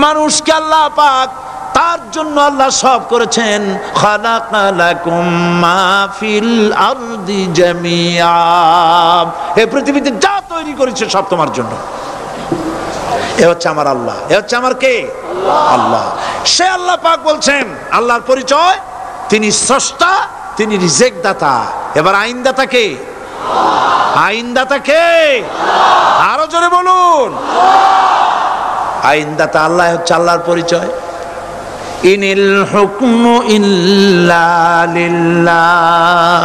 Speaker 1: মানুষকে আল্লাহ পাক তার জন্য আল্লাহ সব করেছেন। খালাকালাকুম মা ফিল আরদি জামিআ। এই পৃথিবীতে যা তৈরি করেছে সব তোমার জন্য। এ হচ্ছে আমার আল্লাহ, এ হচ্ছে আমার কে? আল্লাহ। সে আল্লাহ পাক বলছেন, আল্লাহর পরিচয়, তিনি স্রষ্টা, তিনি রিজেক দাতা। এবার আইনদাতা কে? আইনদাতা কে? আরো জোরে বলুন। আইনদাতা আল্লাহ হচ্ছে আল্লাহর পরিচয়। ইনিল হুকমু ইল্লা লিল্লাহ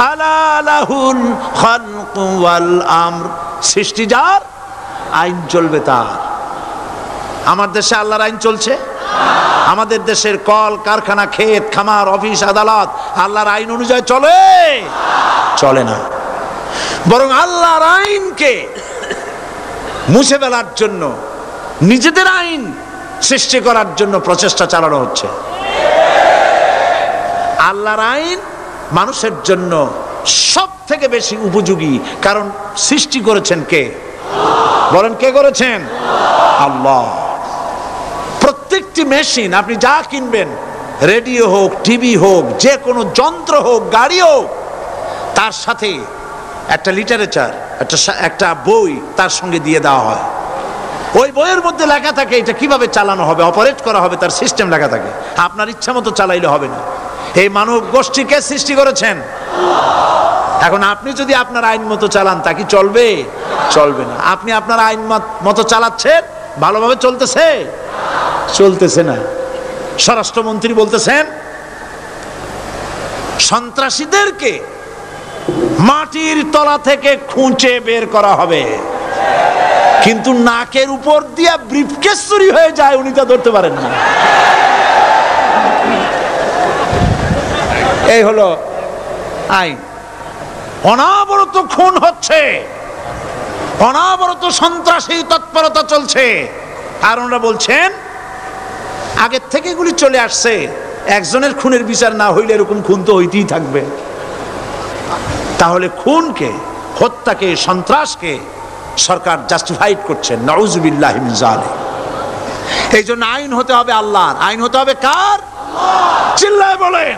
Speaker 1: আলা লাহুল খালকু ওয়াল আমর। সৃষ্টি যার, আইন চলবে তার। আমার দেশে আল্লাহর আইন চলছে? আমাদের দেশের কল কারখানা, ক্ষেত খামার, অফিস আদালত আল্লাহর আইন অনুযায়ী চলে? চলে না। বরং আল্লাহর আইনকে মুছে ফেলার জন্য, নিজেদের আইন সৃষ্টি করার জন্য প্রচেষ্টা চালানো হচ্ছে। আল্লাহর আইন মানুষের জন্য সব থেকে বেশি উপযোগী, কারণ সৃষ্টি করেছেন কে? বলেন, কে করেছেন? আল্লাহ। প্রত্যেকটি মেশিন আপনি যা কিনবেন, রেডিও হোক, টিভি হোক, যে কোনো যন্ত্র হোক, গাড়ি হোক, তার সাথে একটা লিটারেচার, একটা বই তার সঙ্গে দিয়ে দেওয়া হয়। ওই বইয়ের মধ্যে লেখা থাকে এটা কিভাবে চালানো হবে, অপারেট করা হবে, তার সিস্টেম লেখা থাকে। আপনার ইচ্ছা মতো চালাইলে হবে না। এই মানব গোষ্ঠীকে সৃষ্টি করেছেন। এখন আপনি যদি আপনার আইন মতো চালান, তা কি চলবে? চলবে না। আপনি আপনার আইন মতো চালাচ্ছেন, ভালোভাবে চলতেছে? চলতেছে না। স্বরাষ্ট্রমন্ত্রী বলতেছেন সন্ত্রাসীদেরকে মাটির তলা থেকে খুঁজে বের করা হবে, কিন্তু নাকের উপর দিয়া ব্রিফকেস চুরি হয়ে যায়, উনি তা ধরতে পারেন না। এই হলো আইন। অনাবরত খুন হচ্ছে, অনাবরত সন্ত্রাসী তৎপরতা চলছে, আর ওনারা বলছেন আগের থেকে এগুলি চলে আসছে, একজনের খুনের বিচার না হইলে এরকম খুন তো হইতেই থাকবে। তাহলে খুনকে, হত্যাকে, সন্ত্রাসকে সরকার জাস্টিফাইড করছে। নাউযুবিল্লাহি মিন যালিক। এই জন্য আইন হতে হবে আল্লাহর। আইন হতে হবে কার? চিল্লায় বলেন,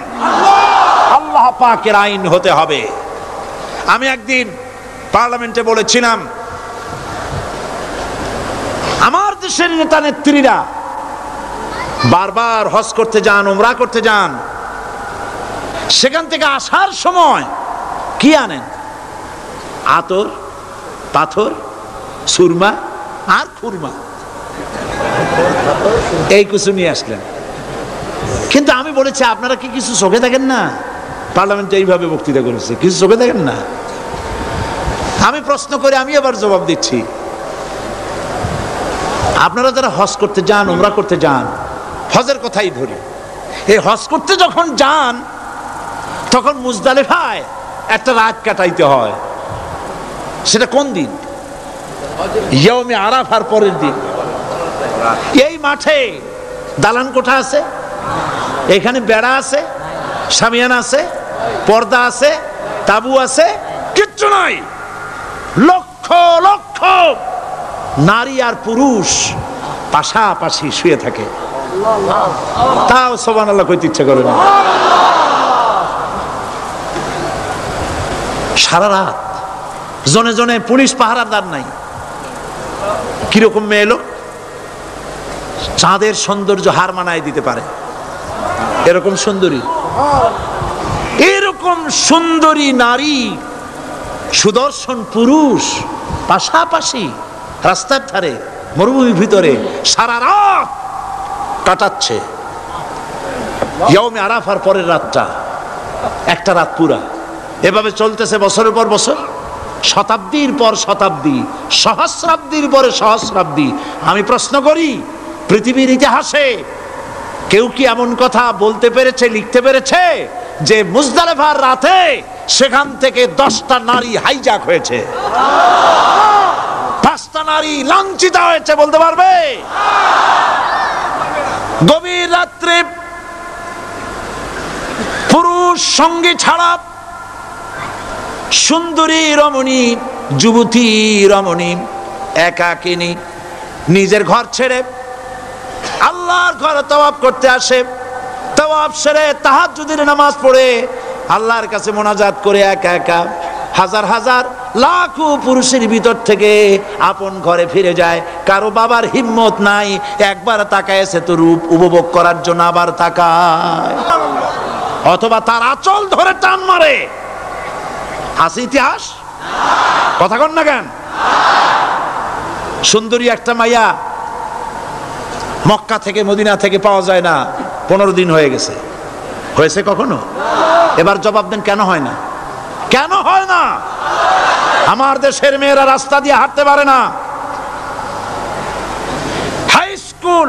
Speaker 1: আল্লাহ পাকের আইন হতে হবে। আমি একদিন পার্লামেন্টে বলেছিলাম, আমার দেশের নেতা নেত্রীরা বারবার হজ করতে যান, উমরা করতে যান, সেখান থেকে আসার সময় কি আনেন? আতর, পাথর, সুরমা আর খুরমা, এই কিছু নিয়ে আসলেন। কিন্তু আমি বলেছি, আপনারা কি কিছু চোখে দেখেন না? পার্লামেন্টে এইভাবে বক্তৃতা করেছে, কিছু চোখে দেখেন না? আমি প্রশ্ন করে আমি আবার জবাব দিচ্ছি, আপনারা যারা হজ করতে যান, উমরা করতে যান, হজের কথাই ধরি, এই হজ করতে যখন যান তখন মুজদালিফায় একটা রাত কাটাইতে হয়। সেটা কোন দিন? ইয়ৌমে আরাফার পরের দিন। এই মাঠে দালান কোঠা আছে, এখানে বেড়া আছে, শামিয়ানা আছে, পর্দা আছে, তাবু আছে, কিচ্ছু নাই। লক্ষ লক্ষ নারী আর পুরুষ পাশাপাশি শুয়ে থাকে, তাও সুবহানাল্লাহ কইতে ইচ্ছা করে না। সারা রাত জনে জনে পুলিশ পাহারাদার নাই। কিরকম মেয়ে লোক? চাঁদের সৌন্দর্য হার মানায় দিতে পারে এরকম সুন্দরী, এরকম সুন্দরী নারী, সুদর্শন পুরুষ পাশাপাশি রাস্তার ধারে মরুভূমির ভিতরে সারা রাত কাটাচ্ছে। ইয়াউমে আরাফার পরের রাতটা একটা রাত পুরা, এভাবে চলতেছে বছরের পর বছর, শতাব্দীর পর শতাব্দী, সহস্রাব্দীর পরে সহস্রাব্দী। আমি প্রশ্ন করি, পৃথিবীর ইতিহাসে কেউ কি এমন কথা বলতে পেরেছে, লিখতে পেরেছে যে মুজদালিফার রাতে সেখান থেকে 10টা নারী হাইজ্যাক হয়েছে, 5টা নারী লাঞ্ছিত হয়েছে, বলতে পারবে? গভীর রাত্রে পুরুষ সঙ্গী ছাড়া সুন্দরী রমণী, যুবতী রমণী একাকিনী নিজের ঘর ছেড়ে আল্লাহর ঘরে তওয়াব করতে আসে। তওয়াব সেরে তাহাজ্জুদের নামাজ পড়ে আল্লাহর কাছে মোনাজাত করে একা একা হাজার হাজার লাখো পুরুষের ভিতর থেকে আপন ঘরে ফিরে যায়। কারো বাবার হিম্মত নাই একবার তাকায় সে তো রূপ উপভোগ করার জন্য আবার তাকায়, অথবা তার আঁচল ধরে টান মারে। আছে ইতিহাস? কথা কন না কেন? সুন্দরী একটা মাইয়া মক্কা থেকে মদিনা থেকে পাওয়া যায় না, 15 দিন হয়ে গেছে। হয়েছে কখনো? এবার জবাব দেন, কেন হয় না? কেন হয় না? আমার দেশের মেয়েরা রাস্তা দিয়ে হাঁটতে পারে না। হাই স্কুল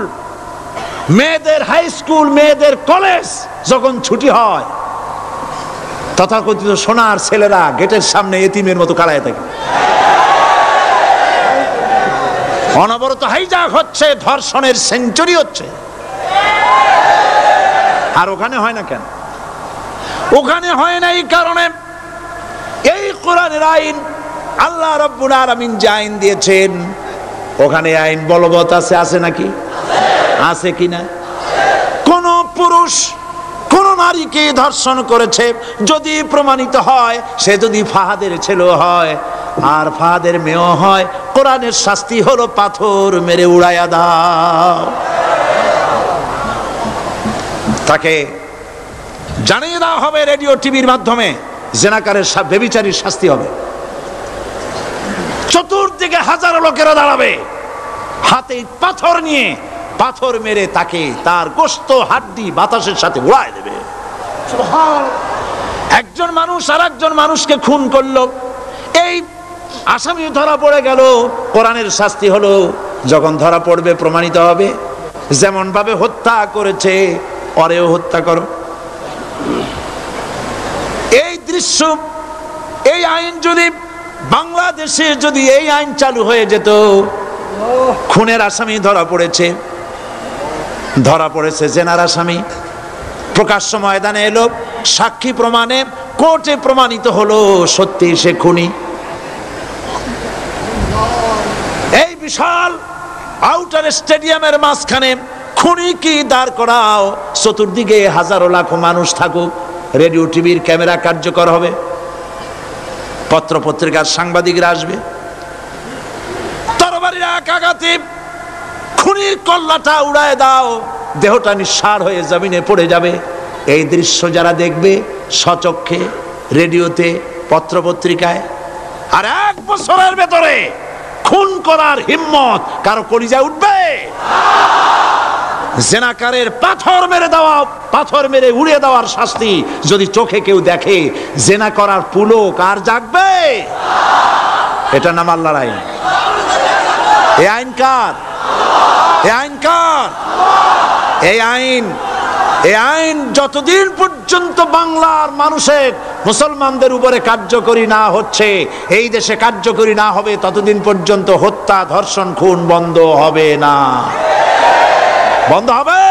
Speaker 1: মেয়েদের, হাই স্কুল মেয়েদের কলেজ যখন ছুটি হয়, তথাকথিত সোনার ছেলেরা গেটের সামনে এতিমের মতো কালায় থাকে। অনবরত হাইজ্যাক হচ্ছে, ধর্ষণের সেঞ্চুরি হচ্ছে। আর ওখানে হয় না কেন? ওখানে হয় না এই কারণে, এই কোরআনের আইন আল্লাহ রাব্বুল আলামিন যে আইন দিয়েছেন, ওখানে আইন বলবৎ আছে। আছে নাকি? আছে কিনা? কোন পুরুষ কোন নারীকে ধর্ষণ করেছে যদি প্রমাণিত হয়, সে যদি ফাহাদের ছেলে হয় আর ফাহাদের মেয়ে হয়, কোরআনের শাস্তি হলো পাথর মেরে উড়াইয়া দাও। তাকে জানিয়ে দেওয়া হবে রেডিও টিভির মাধ্যমে, জেনাকারের ব্যভিচারীর শাস্তি হবে। চতুর্দিকে হাজারো লোকেরা দাঁড়াবে, হাতে পাথর নিয়ে পাথর মেরে তাকে তার গোশত হাড্ডি বাতাসের সাথে উড়ায় দেবে। একজন মানুষ আর একজন মানুষকে খুন করলো, এই আসামি ধরা পড়ে গেল, কোরআনের শাস্তি হলো যখন ধরা পড়বে প্রমাণিত হবে, যেমন ভাবে হত্যা করেছে ওরেও হত্যা করো। এই দৃশ্য, এই আইন যদি বাংলাদেশে যদি এই আইন চালু হয়ে যেত, খুনের আসামি ধরা পড়েছে, জেনার আসামি, প্রকাশ্য ময়দানে এলো, সাক্ষী প্রমাণে কোর্টে প্রমাণিত হলো সত্যি সে খুনি। এই বিশাল আউটার স্টেডিয়ামের মাঝখানে খুনি কি দাঁড় করাও, চতুর্দিকে হাজারো লাখো মানুষ থাকুক, রেডিও টিভির ক্যামেরা কার্যকর হবে, পত্র পত্রিকার সাংবাদিকরা আসবে, তরবারির এক আঘাতে খুনির কল্লাটা উড়ায় দাও, দেহটা নিঃসার হয়ে জমিনে পড়ে যাবে। এই দৃশ্য যারা দেখবে স্বচক্ষে, রেডিওতে, পত্র পত্রিকায়, আর 1 বছরের ভেতরে খুন করার হিম্মত কারো কলিজায় উঠবে? জেনাকারের পাথর মেরে দেওয়া, পাথর মেরে উড়িয়ে দেওয়ার শাস্তি যদি চোখে কেউ দেখে, জেনা করার পুলক আর জাগবে? এটা নাম আল্লাহর আইন। এই আইন কার? এই আইন কার? এই আইন যতদিন পর্যন্ত বাংলার মানুষের, মুসলমানদের উপরে কার্যকরী না হচ্ছে, এই দেশে কার্যকরী না হবে, ততদিন পর্যন্ত হত্যা, ধর্ষণ, খুন বন্ধ হবে না। বন্ধ হবে?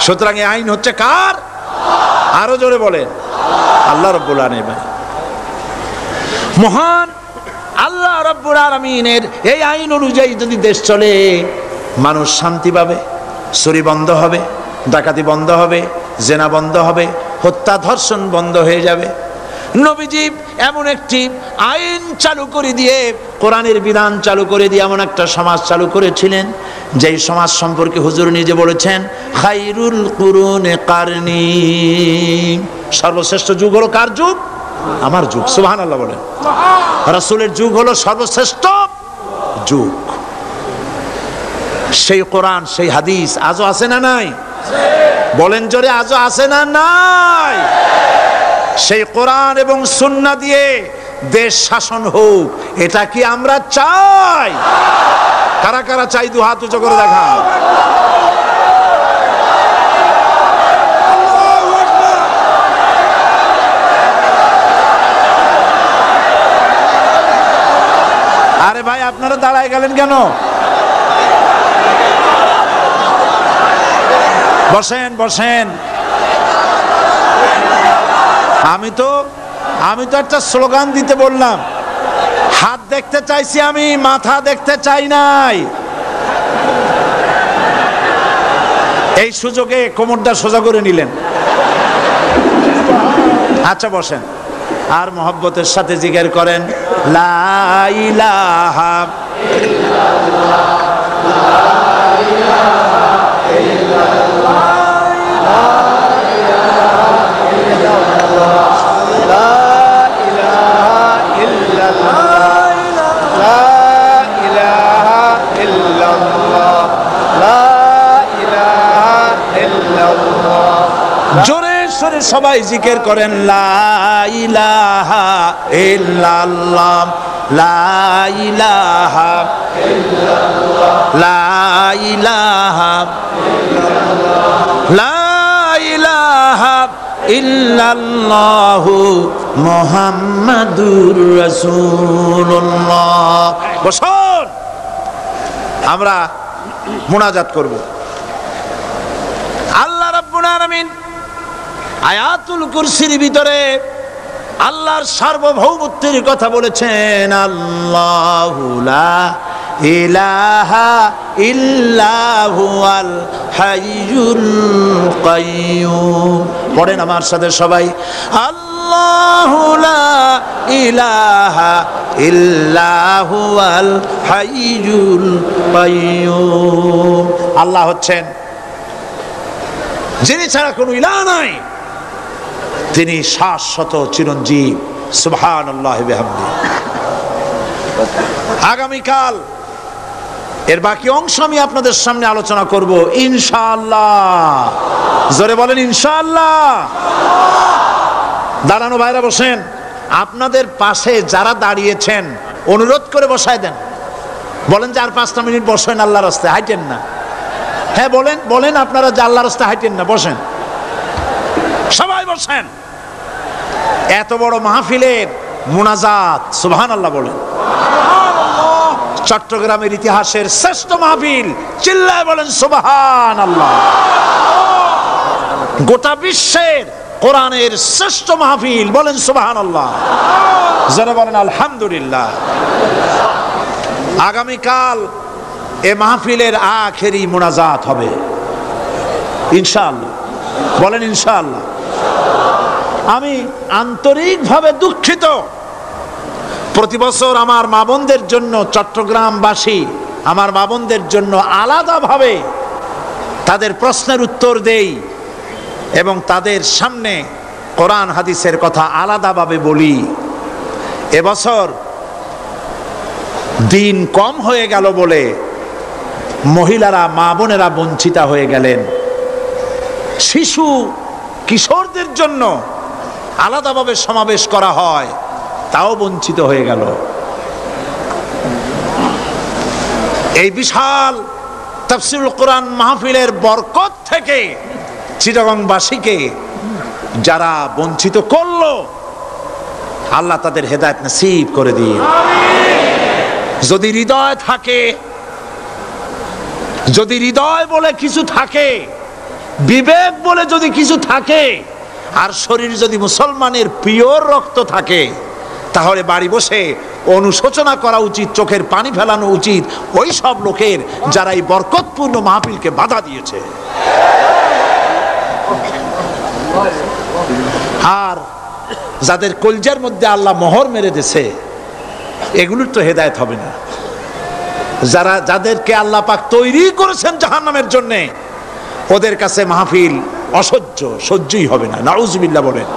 Speaker 1: সুতরাং এই আইন হচ্ছে কার? আরো জোরে বলেন, আল্লাহ রাব্বুল আলামিন। মহান আল্লাহ রাব্বুল আলামিনের এই আইন অনুযায়ী যদি দেশ চলে, মানুষ শান্তি পাবে, চুরি বন্ধ হবে, ডাকাতি বন্ধ হবে, জেনা বন্ধ হবে, হত্যা ধর্ষণ বন্ধ হয়ে যাবে। নবীজি এমন একটি আইন চালু করে দিয়ে, কোরআনের বিধান চালু করে দিয়ে এমন একটা সমাজ চালু করেছিলেন, যেই সমাজ সম্পর্কে হুজুর নিজে বলেছেন, খায়রুল কুরুনে কারনি, সর্বশ্রেষ্ঠ যুগ হলো কার যুগ? আমার যুগ। সুবহানাল্লাহ বলেন। রাসূলের যুগ হলো সর্বশ্রেষ্ঠ যুগ। সেই কোরআন, সেই হাদিস আজও আছে না নাই? বলেন জোরে, আজও আছে না নাই? সেই কোরআন এবং সুন্নাহ দিয়ে দেশ শাসন হোক, এটা কি আমরা চাই? কারা কারা চাই? দু হাত উঁচু করে দেখা। আরে ভাই, আপনারা দাঁড়ায় গেলেন কেন? বসেন বসেন। আমি তো একটা স্লোগান দিতে বললাম, হাত দেখতে চাইছি আমি, মাথা দেখতে চাই নাই। এই সুযোগে কোমরটা সোজা করে নিলেন। আচ্ছা বসেন, আর মহব্বতের সাথে জিকির করেন, লা ইলাহা ইল্লাল্লাহ, লা ইলাহা ইল্লাল্লাহ, লা ইলাহা ইল্লাল্লাহ, লা ইলাহা ইল্লাল্লাহ, লা ইলাহা ইল্লাল্লাহ, লা ইলাহা ইল্লাল্লাহ। জোরে সরে সবাই জিকির করেন, লা ইলাহা ইল্লাল্লাহ, লা ইলাহা ইল্লাল্লাহ, লা ইলাহা ইল্লাল্লাহ, লা ইলাহা ইল্লাল্লাহ, মুহাম্মাদুর রাসূলুল্লাহ। বসুন, আমরা মুনাজাত করব। আল্লাহ রাব্বুল আলামিন আয়াতুল কুরসির ভিতরে আল্লাহর সার্বভৌমত্বের কথা বলেছেন, আল্লাহু লা ইলাহা ইল্লা হুয়াল হাইয়ুল কাইয়্যুম। পড়েন আমার সাথে সবাই, আল্লাহু লা ইলাহা ইল্লা হুয়াল হাইয়ুল কাইয়্যুম। আল্লাহ হচ্ছেন যিনি ছাড়া কোনো ইলাহ নাই, তিনি শাশ্বত চিরঞ্জীব। সুবহানাল্লাহি বিহামদিহি। আগামীকাল এর বাকি অংশ আমি আপনাদের সামনে আলোচনা করব ইনশাআল্লাহ। জোরে বলেন ইনশাআল্লাহ। দাঁড়ানো ভাইরা বসেন। আপনাদের পাশে যারা দাঁড়িয়েছেন অনুরোধ করে বসায় দেন। বলেন যে আর 5টা মিনিট বসেন, আল্লাহর রাস্তায় হাঁটেন না। হ্যাঁ বলেন, বলেন আপনারা যে আল্লাহর রাস্তায় হাঁটেন না, বসেন, সবাই বসেন। এত বড় মাহফিলের মুনাজাত, সুবহানাল্লাহ বলেন। চট্টগ্রামের ইতিহাসের শ্রেষ্ঠ মাহফিল, চিল্লায় বলেন সুবহানাল্লাহ। গোটা বিশ্বের কোরআনের শ্রেষ্ঠ মাহফিল, বলেন সুবহানাল্লাহ। যারা বলেন আলহামদুলিল্লাহ। আগামীকাল এ মাহফিলের আখেরি মুনাজাত হবে ইনশাআল্লাহ। বলেন ইনশাআল্লাহ। আমি আন্তরিকভাবে দুঃখিত, প্রতি বছর আমার মা বোনদের জন্য, চট্টগ্রামবাসী আমার মা বোনদের জন্য আলাদাভাবে তাদের প্রশ্নের উত্তর দেই এবং তাদের সামনে কোরআন হাদিসের কথা আলাদাভাবে বলি। এবছর দিন কম হয়ে গেল বলে মহিলারা, মা বোনেরা বঞ্চিতা হয়ে গেলেন। শিশু কিশোরদের জন্য আলাদাভাবে সমাবেশ করা হয়, তাও বঞ্চিত হয়ে গেল। এই বিশাল তাফসীরুল কোরআন মাহফিলের বরকত থেকে চিটাগংবাসীকে যারা বঞ্চিত করলো, আল্লাহ তাদের হেদায়েত নসিব করে দিন। যদি হৃদয় থাকে, যদি হৃদয় বলে কিছু থাকে, বিবেক বলে যদি কিছু থাকে, আর শরীর যদি মুসলমানের পিওর রক্ত থাকে, তাহলে বাড়ি বসে অনুশোচনা করা উচিত, চোখের পানি ফেলানো উচিত ওই সব লোকের যারা এই বরকতপূর্ণ মাহফিলকে বাধা দিয়েছে। আর যাদের কলজার মধ্যে আল্লাহ মোহর মেরে দিয়েছে, এগুলোর তো হেদায়েত হবে না। যাদেরকে আল্লাহ পাক তৈরি করেছেন জাহান্নামের জন্য, ওদের কাছে মাহফিল সহ্যই হবে না। নাউজুবিল্লাহ বলেন।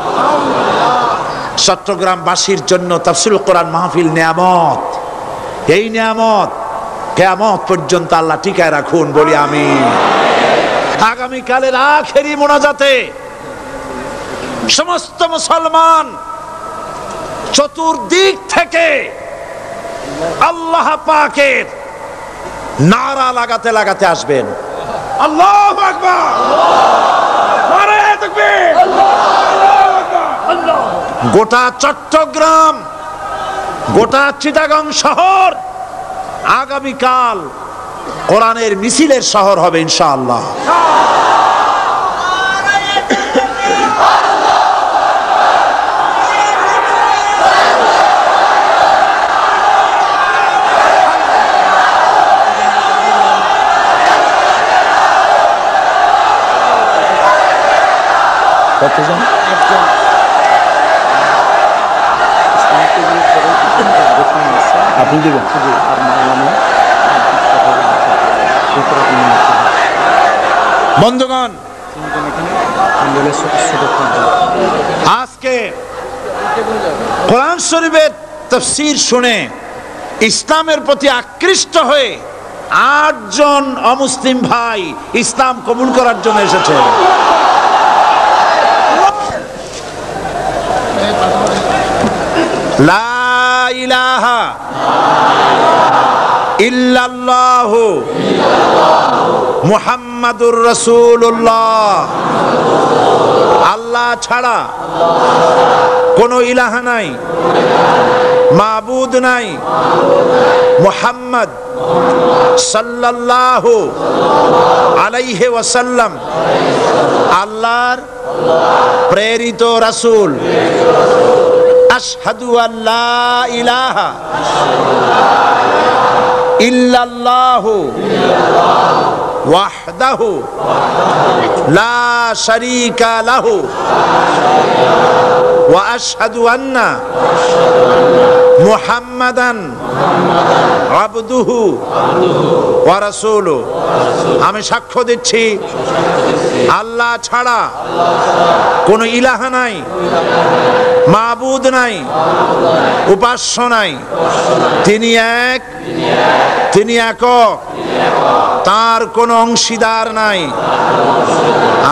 Speaker 1: চট্টগ্রামবাসীর জন্য তাফসীরুল কোরআন মাহফিল নিয়ামত। এই নিয়ামত কিয়ামত পর্যন্ত আল্লাহ টিকায় রাখুন, বলি আমিন। আগামীকালের আখেরি মোনাজাতে সমস্ত মুসলমান চতুর্দিক থেকে আল্লাহ পাকের নারা লাগাতে লাগাতে আসবেন। আল্লাহু আকবার, নারায়ে তাকবীর। গোটা চট্টগ্রাম, গোটা চিটাগাং শহর আগামীকাল কোরআনের মিছিলের শহর হবে ইনশাআল্লাহ। কতজন? আপনি দিবেন? বন্ধুগণ, আজকে কোরআন শরীফের তাফসীর শুনে ইসলামের প্রতি আকৃষ্ট হয়ে 8 জন অমুসলিম ভাই ইসলাম কবুল করার জন্য এসেছে। লা ইলাহা ইল্লাল্লাহু মুহাম্মাদুর রাসূলুল্লাহ। আল্লাহ ছাড়া কোনো ইলাহা নাই, মাবুদ নাই। মুহাম্মদ সাল্লাল্লাহু আলাইহি ওয়াসাল্লাম আল্লাহর প্রেরিত রাসূল। আশহাদু আল্লা ইলাহা ইল্লাল্লাহু ওয়াহদাহু লা শারীকা লাহু ওয়া আশহাদু আন্না মুহাম্মাদান আবদুহু ওয়া রাসূলুহু। আমি সাক্ষ্য দিচ্ছি আল্লাহ ছাড়া কোনো ইলাহা নাই, মাবুদ নাই, উপাস্য নাই। তিনি এক, তিনি একক, তার কোনো অংশীদার নাই।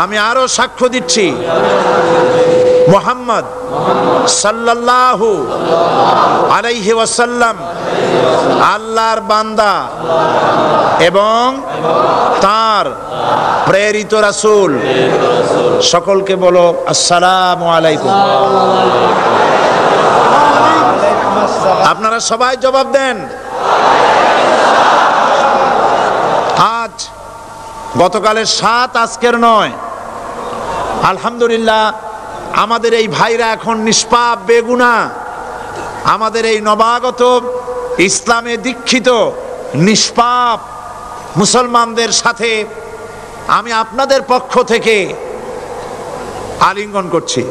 Speaker 1: আমি আরো সাক্ষ্য দিচ্ছি মুহাম্মদ সাল্লাল্লাহু আলাইহি ওয়াসাল্লাম আল্লাহর বান্দা এবং তার প্রেরিত রাসূল। সকলকে বলো আসসালামু আলাইকুম। আপনারা সবাই জবাব দেন। আজ গতকালের 7, আজকের 9। আলহামদুলিল্লাহ, আমাদের এই ভাইরা এখন নিষ্পাপ বেগুনাহ। আমাদের এই নবাগত ইসলামে দীক্ষিত নিষ্পাপ মুসলমানদের সাথে আমি আপনাদের পক্ষ থেকে আলিঙ্গন করছি।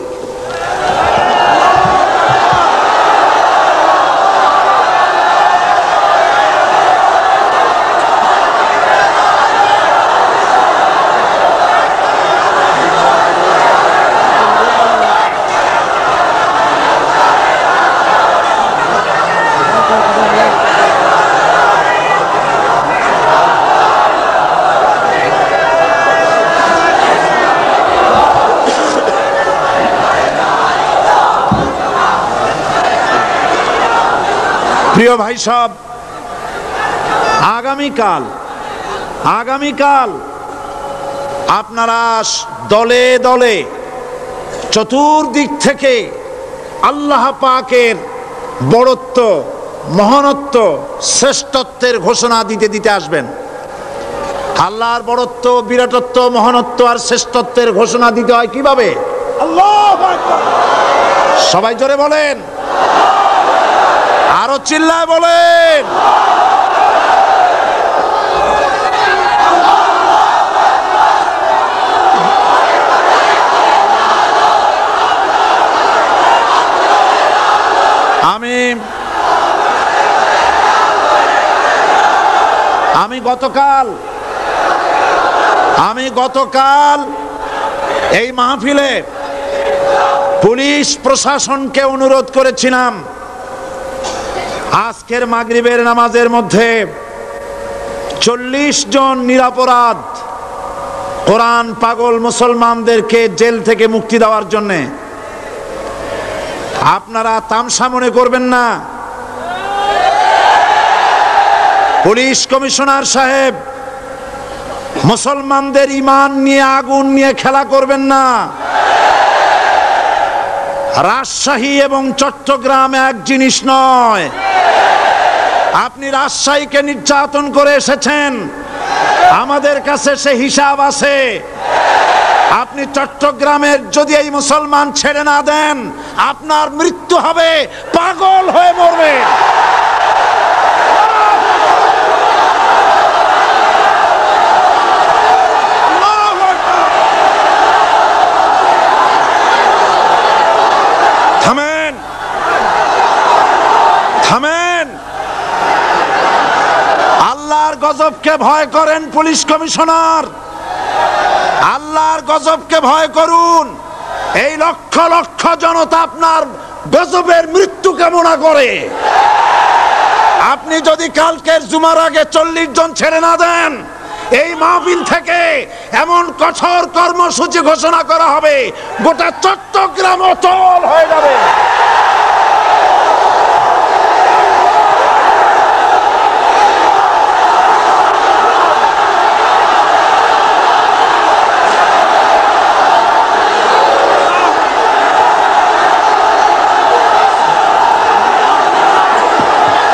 Speaker 1: প্রিয় ভাই সব, আগামীকাল আপনারা দলে দলে চতুর্দিক থেকে আল্লাহ পাকের বড়ত্ব, মহানত্ব, শ্রেষ্ঠত্বের ঘোষণা দিতে দিতে আসবেন। আল্লাহর বড়ত্ব, বিরাটত্ব, মহানত্ব আর শ্রেষ্ঠত্বের ঘোষণা দিতে হয় কিভাবে? আল্লাহু আকবার। সবাই জোরে বলেন, আরো চিল্লায় বলেন। আমি গতকাল এই মাহফিলে পুলিশ প্রশাসনকে অনুরোধ করেছিলাম, আজকের মাগরিবের নামাজের মধ্যে 40 জন নিরপরাধ কোরআন পাগল মুসলমানদেরকে জেল থেকে মুক্তি দেওয়ার জন্য। আপনারা তামসা মনে করবেন না। পুলিশ কমিশনার সাহেব, মুসলমানদের ঈমান নিয়ে আগুন নিয়ে খেলা করবেন না। রাজশাহী এবং চট্টগ্রাম এক জিনিস নয়। আপনি রাজশাহীকে নির্যাতন করে এসেছেন, আমাদের কাছে সে হিসাব আছে। আপনি চট্টগ্রামের যদি এই মুসলমান ছেড়ে না দেন, আপনার মৃত্যু হবে, পাগল হয়ে মরবে। থামেন, থামেন। আল্লাহর গজবকে ভয় করেন পুলিশ কমিশনার, আল্লাহর গজবকে ভয় করুন। এই লক্ষ লক্ষ জনতা আপনার গজবের মৃত্যু কামনা করে। আপনি যদি কালকের জুমার আগে 40 জন ছেড়ে না দেন, এই মাহফিল থেকে এমন কঠোর কর্মসূচি ঘোষণা করা হবে, গোটা চট্টগ্রাম অচল হয়ে যাবে।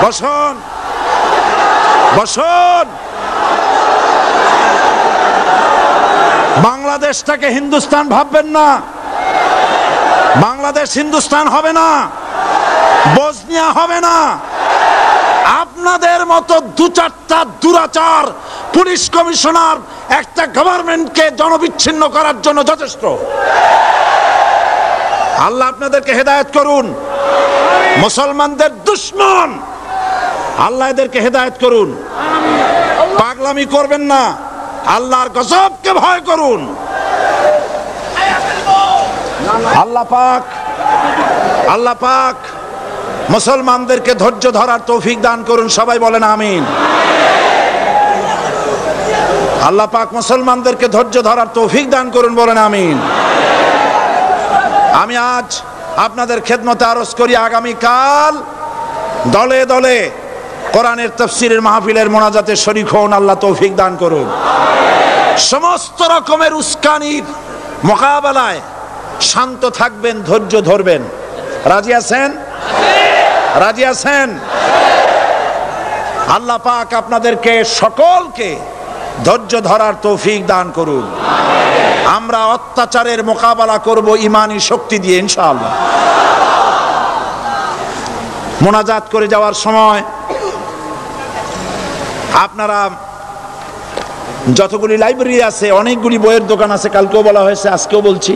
Speaker 1: বসুন, বসুন। বাংলাদেশটাকে হিন্দুস্তান ভাববেন না। বাংলাদেশ হিন্দুস্তান হবে না, বসনিয়া হবে না। আপনাদের মতো 2-4টা দুরাচার পুলিশ কমিশনার একটা গভর্নমেন্টকে জনবিচ্ছিন্ন করার জন্য যথেষ্ট। আল্লাহ আপনাদেরকে হেদায়েত করুন। মুসলমানদের দুশমন, আল্লাহ এদেরকে হেদায়েত করুন। পাগলামি করবেন না, আল্লাহর গজবকে ভয় করুন। আল্লাহ পাক মুসলমানদেরকে ধৈর্য ধরার তৌফিক দান করুন। সবাই বলেন আমিন। আল্লাহ পাক মুসলমানদেরকে ধৈর্য ধরার তৌফিক দান করুন, বলেন আমিন। আমি আজ আপনাদের খেদমতে আরজ করি, আগামীকাল দলে দলে কোরআনের তাফসীরের মাহফিলের মোনাজাতে শরীক হন। আল্লাহ তৌফিক দান করুন। সমস্ত রকমের উস্কানির মোকাবেলায় শান্ত থাকবেন, ধৈর্য ধরবেন। রাজি আছেন? রাজি আছেন? আল্লাহ পাক আপনাদেরকে সকলকে ধৈর্য ধরার তৌফিক দান করুন। আমরা অত্যাচারের মোকাবেলা করব ঈমানি শক্তি দিয়ে ইনশাআল্লাহ। মোনাজাত করে যাওয়ার সময় আপনারা যতগুলি লাইব্রেরি আছে, অনেকগুলি বইয়ের দোকান আছে, কালকেও বলা হয়েছে, আজকেও বলছি,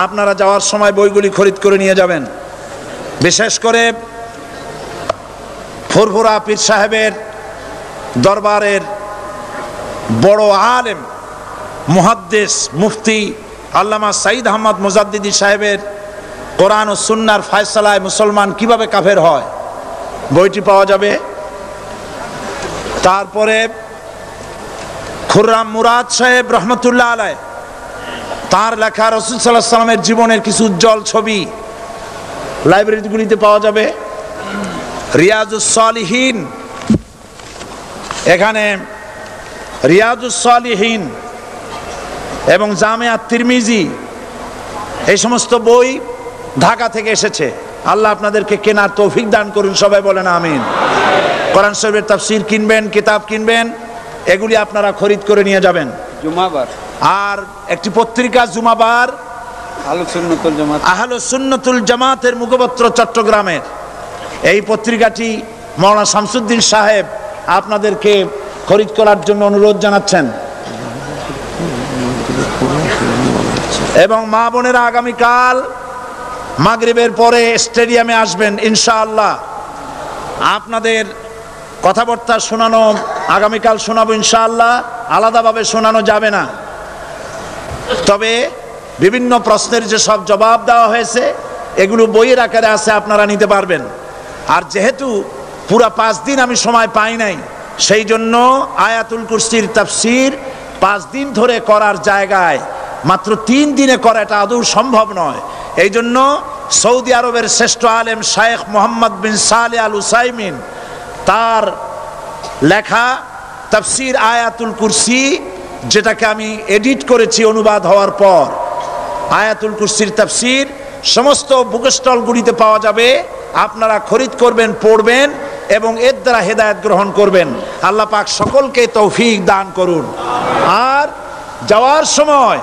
Speaker 1: আপনারা যাওয়ার সময় বইগুলি খরিদ করে নিয়ে যাবেন। বিশেষ করে ফুরফুরা পীর সাহেবের দরবারের বড় আলেম মুহাদ্দিস মুফতি আল্লামা সাঈদ আহমদ মুজাদ্দিদি সাহেবের কোরআন ও সুন্নাহর ফায়সালায় মুসলমান কিভাবে কাফের হয়, বইটি পাওয়া যাবে। তারপরে খুররাম মুরাদ সাহেব রহমতুল্লাহ আলাইহ, তার লেখা রাসূল সাল্লাল্লাহু আলাইহি ওয়াসাল্লামের জীবনের কিছু উজ্জ্বল ছবি লাইব্রেরিগুলিতে পাওয়া যাবে। রিয়াজুস সালিহিন, এখানে রিয়াজুস সালিহিন এবং জামিয়া তিরমিজি, এই সমস্ত বই ঢাকা থেকে এসেছে। আল্লাহ আপনাদেরকে কেনার তৌফিক দান করুন। সবাই বলেন আমিন। কোরআন শরীফের তাফসীর কিনবেন, কিতাব কিনবেন, এগুলি আপনারা খরিদ করে নিয়ে যাবেন। জুমাবার আর একটি পত্রিকা জুমাবার, আহলুস সুন্নাতুল জামাতের মুখপত্র চট্টগ্রামের, এই পত্রিকাটি মাওলানা শামসুদ্দিন সাহেব আপনাদেরকে খরিদ করার জন্য অনুরোধ জানাচ্ছেন। এবং মা বোনেরা, আগামীকাল
Speaker 2: মাগরিবের পরে স্টেডিয়ামে আসবেন ইনশাআল্লাহ। আপনাদের কথাবার্তা শোনানো আগামীকাল শোনাবো ইনশাআল্লাহ, আলাদাভাবে শোনানো যাবে না। তবে বিভিন্ন প্রশ্নের যে সব জবাব দেওয়া হয়েছে এগুলো বইয়ের আকারে আছে, আপনারা নিতে পারবেন। আর যেহেতু পুরা 5 দিন আমি সময় পাই নাই, সেই জন্য আয়াতুল কুরসির তাফসীর 5 দিন ধরে করার জায়গায় মাত্র 3 দিনে করা এটা আদৌ সম্ভব নয়। এই জন্য সৌদি আরবের শ্রেষ্ঠ আলেম শায়েখ মোহাম্মদ বিন সালেহ আল উসাইমিন তার লেখা তাফসীর আয়াতুল কুরসি, যেটাকে আমি এডিট করেছি অনুবাদ হওয়ার পর, আয়াতুল কুরসির তাফসীর সমস্ত বুক স্টলগুলিতে পাওয়া যাবে। আপনারা খরিদ করবেন, পড়বেন এবং এর দ্বারা হেদায়েত গ্রহণ করবেন। আল্লাহ পাক সকলকে তৌফিক দান করুন। আর যাওয়ার সময়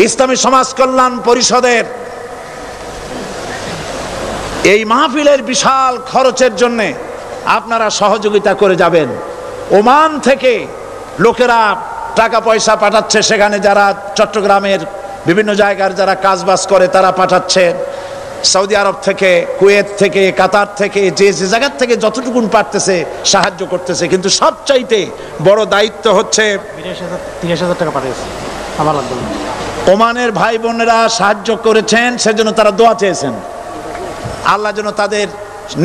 Speaker 2: ইসলামী সমাজ কল্যাণ পরিষদের এই মাহফিলের বিশাল খরচের জন্য আপনারা সহযোগিতা করে যাবেন। ওমান থেকে লোকেরা টাকা পয়সা পাঠাচ্ছে, সেখানে যারা চট্টগ্রামের বিভিন্ন জায়গার যারা কাজবাজ করে তারা পাঠাচ্ছেন, সৌদি আরব থেকে, কুয়েত থেকে, কাতার থেকে, যে যে জায়গার থেকে যতটুকুন পারতেছে সাহায্য করতেছে। কিন্তু সবচাইতে বড় দায়িত্ব হচ্ছে
Speaker 3: 30,000 টাকা পাঠিয়েছে আমার লাগবে।
Speaker 2: ওমানের ভাই বোনেরা সাহায্য করেছেন, সেজন্য তারা দোয়া চেয়েছেন। আল্লাহ যেন তাদের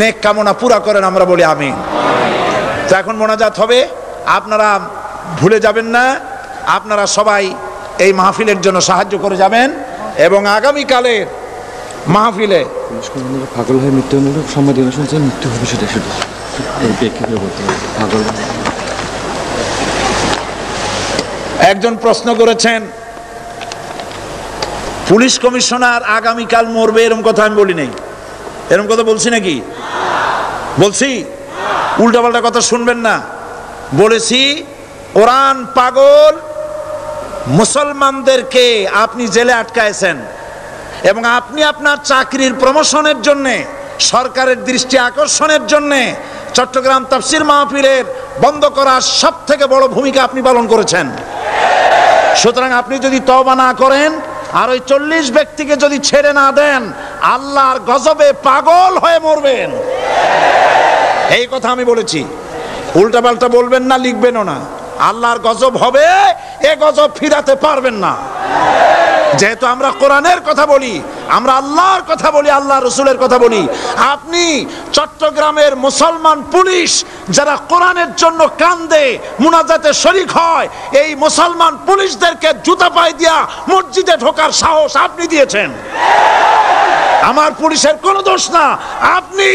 Speaker 2: নেক কামনা পুরা করেন, আমরা বলি আমিন। তো এখন মোনাজাত হবে, আপনারা ভুলে যাবেন না, আপনারা সবাই এই মাহফিলের জন্য সাহায্য করে যাবেন। এবং আগামীকালের মাহফিলে
Speaker 4: পাগল হয়ে মৃত্যু হলো, সাংবাদিক শুনছেন মৃত্যু হবে, সেটা পাগল।
Speaker 2: একজন প্রশ্ন করেছেন পুলিশ কমিশনার আগামীকাল মরবে, এরকম কথা আমি বলি নাই। এরকম কথা বলছি নাকি? বলছি? উল্টাপাল্টা কথা শুনবেন না। বলেছি কোরআন পাগল মুসলমানদেরকে আপনি জেলে আটকায়ছেন এবং আপনি আপনার চাকরির প্রমোশনের জন্য, সরকারের দৃষ্টি আকর্ষণের জন্য চট্টগ্রাম তাফসীর মাহফিলের বন্ধ করার সব থেকে বড় ভূমিকা আপনি পালন করেছেন। সুতরাং আপনি যদি তওবা না করেন আর ওই 40 ব্যক্তিকে যদি ছেড়ে না দেন, আল্লাহর গজবে পাগল হয়ে মরবেন। এই কথা আমি বলেছি। উল্টাপাল্টা বলবেন না, লিখবেনও না। আল্লাহর গজব হবে, এ গজব ফিরাতে পারবেন না। যেহেতু আমরা কোরআনের কথা বলি, আমরা আল্লাহর কথা বলি, আল্লাহ রসুলের কথা বলি। আপনি চট্টগ্রামের মুসলমান পুলিশ যারা কোরআনের জন্য কান্দে, মুনাজাতে শরীক হয়, এই মুসলমান পুলিশদেরকে জুতা পায়ে দিয়া মসজিদে ঢোকার সাহস আপনি দিয়েছেন। আমার পুলিশের কোনো দোষ না, আপনি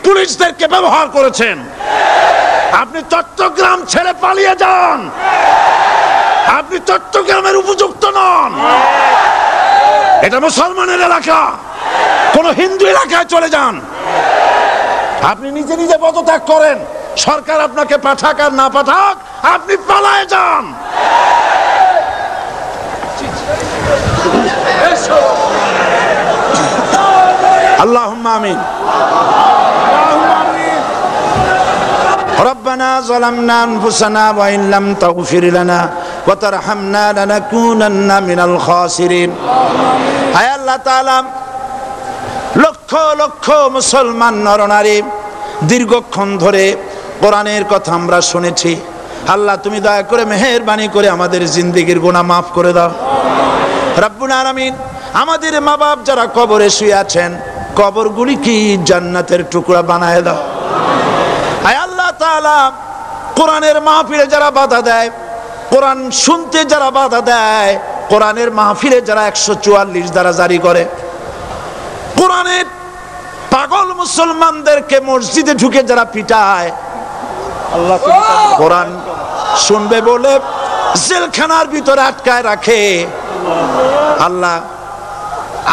Speaker 2: পুলিশদেরকে ব্যবহার করেছেন। আপনি চট্টগ্রাম ছেড়ে পালিয়ে যান, আপনি চট্টগ্রামের উপযুক্ত নন। এটা মুসলমানের এলাকা, কোন হিন্দু এলাকায় চলে যান। আপনি নিজে নিজে পদত্যাগ করেন, সরকার আপনাকে পাঠাক আর না পাঠাক, আপনি পালায়ে যান। আল্লাহুম্মা আমিন। ربنا ظلمنا أنفسنا وإن لم تغفر لنا وترحمنا لنكونن من الخاسرين। হায় আল্লাহ তাআলা, লক্ষ লক্ষ মুসলমান নরনারী দীর্ঘক্ষণ ধরে কোরআনের কথা আমরা শুনেছি। আল্লাহ তুমি দয়া করে মেহেরবানি করে আমাদের জিন্দেগির গুনাহ মাফ করে দাও রব্বুল আলামিন। আমাদের মা বাপ যারা কবরে শুয়ে আছেন, কবরগুলি কি জান্নাতের টুকরা বানায় দাও। হায় আল্লাহ তাআলা, কোরআনের মাহফিলে যারা বাধা দেয়, কোরআন শুনতে যারা বাধা দেয়, কোরআনের মাহফিলে যারা 144 দ্বারা জারি করে, কোরআনের পাগল মুসলমানদেরকে মসজিদে ঢুকে যারা পিটায়, আল্লাহ কোরআন শুনবে বলে জেলখানার ভিতরে আটকায় রাখে, আল্লাহ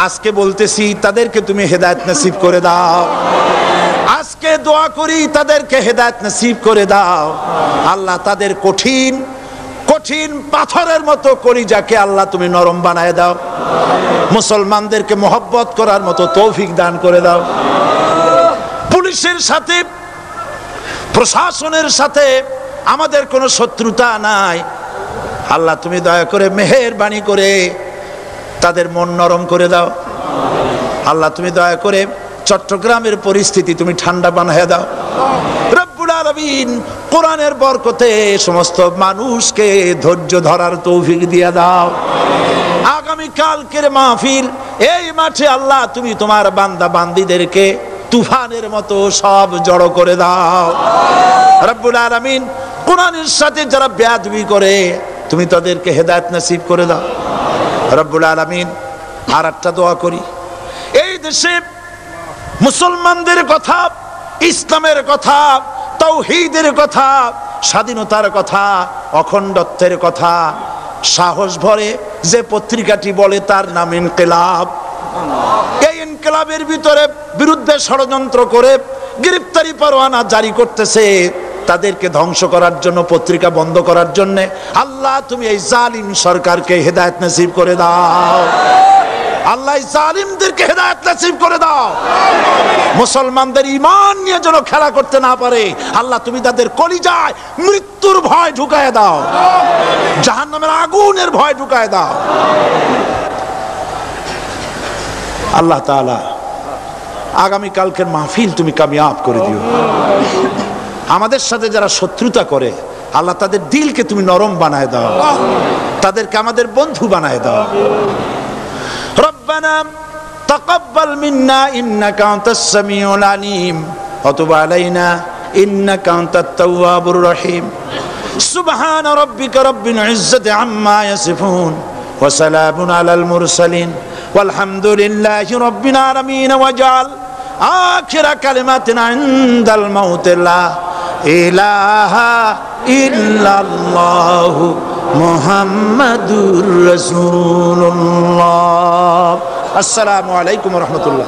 Speaker 2: আজকে বলতেছি তাদেরকে তুমি হেদায়েত নসিব করে দাও। আজকে দোয়া করি তাদেরকে হেদায়েত নসিব করে দাও। আল্লাহ তাদের কঠিন কঠিন পাথরের মতো কলিজাকে আল্লাহ তুমি নরম বানায় দাও। মুসলমানদেরকে মহব্বত করার মতো তৌফিক দান করে দাও। পুলিশের সাথে, প্রশাসনের সাথে আমাদের কোনো শত্রুতা নাই। আল্লাহ তুমি দয়া করে মেহেরবানি করে তাদের মন নরম করে দাও। আল্লাহ তুমি দয়া করে চট্টগ্রামের পরিস্থিতি তুমি ঠান্ডা বানায় দাও রব্বুল আলামিন। কোরআনের বরকতে সমস্ত মানুষকে ধৈর্য ধরার তৌফিক দিয়ে দাও। আগামী কালকের মাহফিল এই মাঠে আল্লাহ তুমি তোমার বান্দা বান্দীদেরকে তুফানের মতো সব জড়ো করে দাও রব্বুল আলামিন। কোরআনের সাথে যারা বেয়াদবি করে তুমি তাদেরকে হেদায়েত নসিব করে দাও রব্বুল আলামিন। আর একটা দোয়া করি, এই দেশে মুসলমানদের কথা, ইসলামের কথা, তাওহীদের কথা, স্বাধীনতার কথা, অখণ্ডত্বের কথা সাহস ভরে যে পত্রিকাটি বলে তার নাম ইনকিলাব, এই ইনকিলাবের ভিতরে বিরুদ্ধে ষড়যন্ত্র করে গ্রেফতারি পরোয়ানা জারি করতেছে, তাদেরকে ধ্বংস করার জন্য, পত্রিকা বন্ধ করার জন্য আল্লাহ তুমি এই জালিম সরকারকে হেদায়েত নসিব করে দাও। আল্লাহ জালিমদেরকে হেদায়েত নসিব করে দাও। মুসলমানদের ঈমান নিয়ে যেন খেলা করতে না পারে আল্লাহ তুমি তাদের কলিজায় মৃত্যুর ভয় ঢুকায় দাও, জাহান্নামের আগুনের ভয় ঢুকায় দাও। আল্লাহ তাআলা আগামী কালকের মাহফিল তুমি কামিয়াব করে দিও। আমাদের সাথে যারা শত্রুতা করে আল্লাহ তাদের দিলকে তুমি নরম বানায় দাও, তাদেরকে আমাদের বন্ধু বানায় দাও। ربنا تقبل منا إنك أنت السميع العليم وتب علينا إنك أنت التواب الرحيم سبحان ربك رب العزة عما يصفون وسلام على المرسلين والحمد لله رب العالمين واجعل آخر كلماتنا عند الموت لا إله إلا الله মুহাম্মাদুর রাসূলুল্লাহ। আসসালামু আলাইকুম ওয়া রাহমাতুল্লাহ।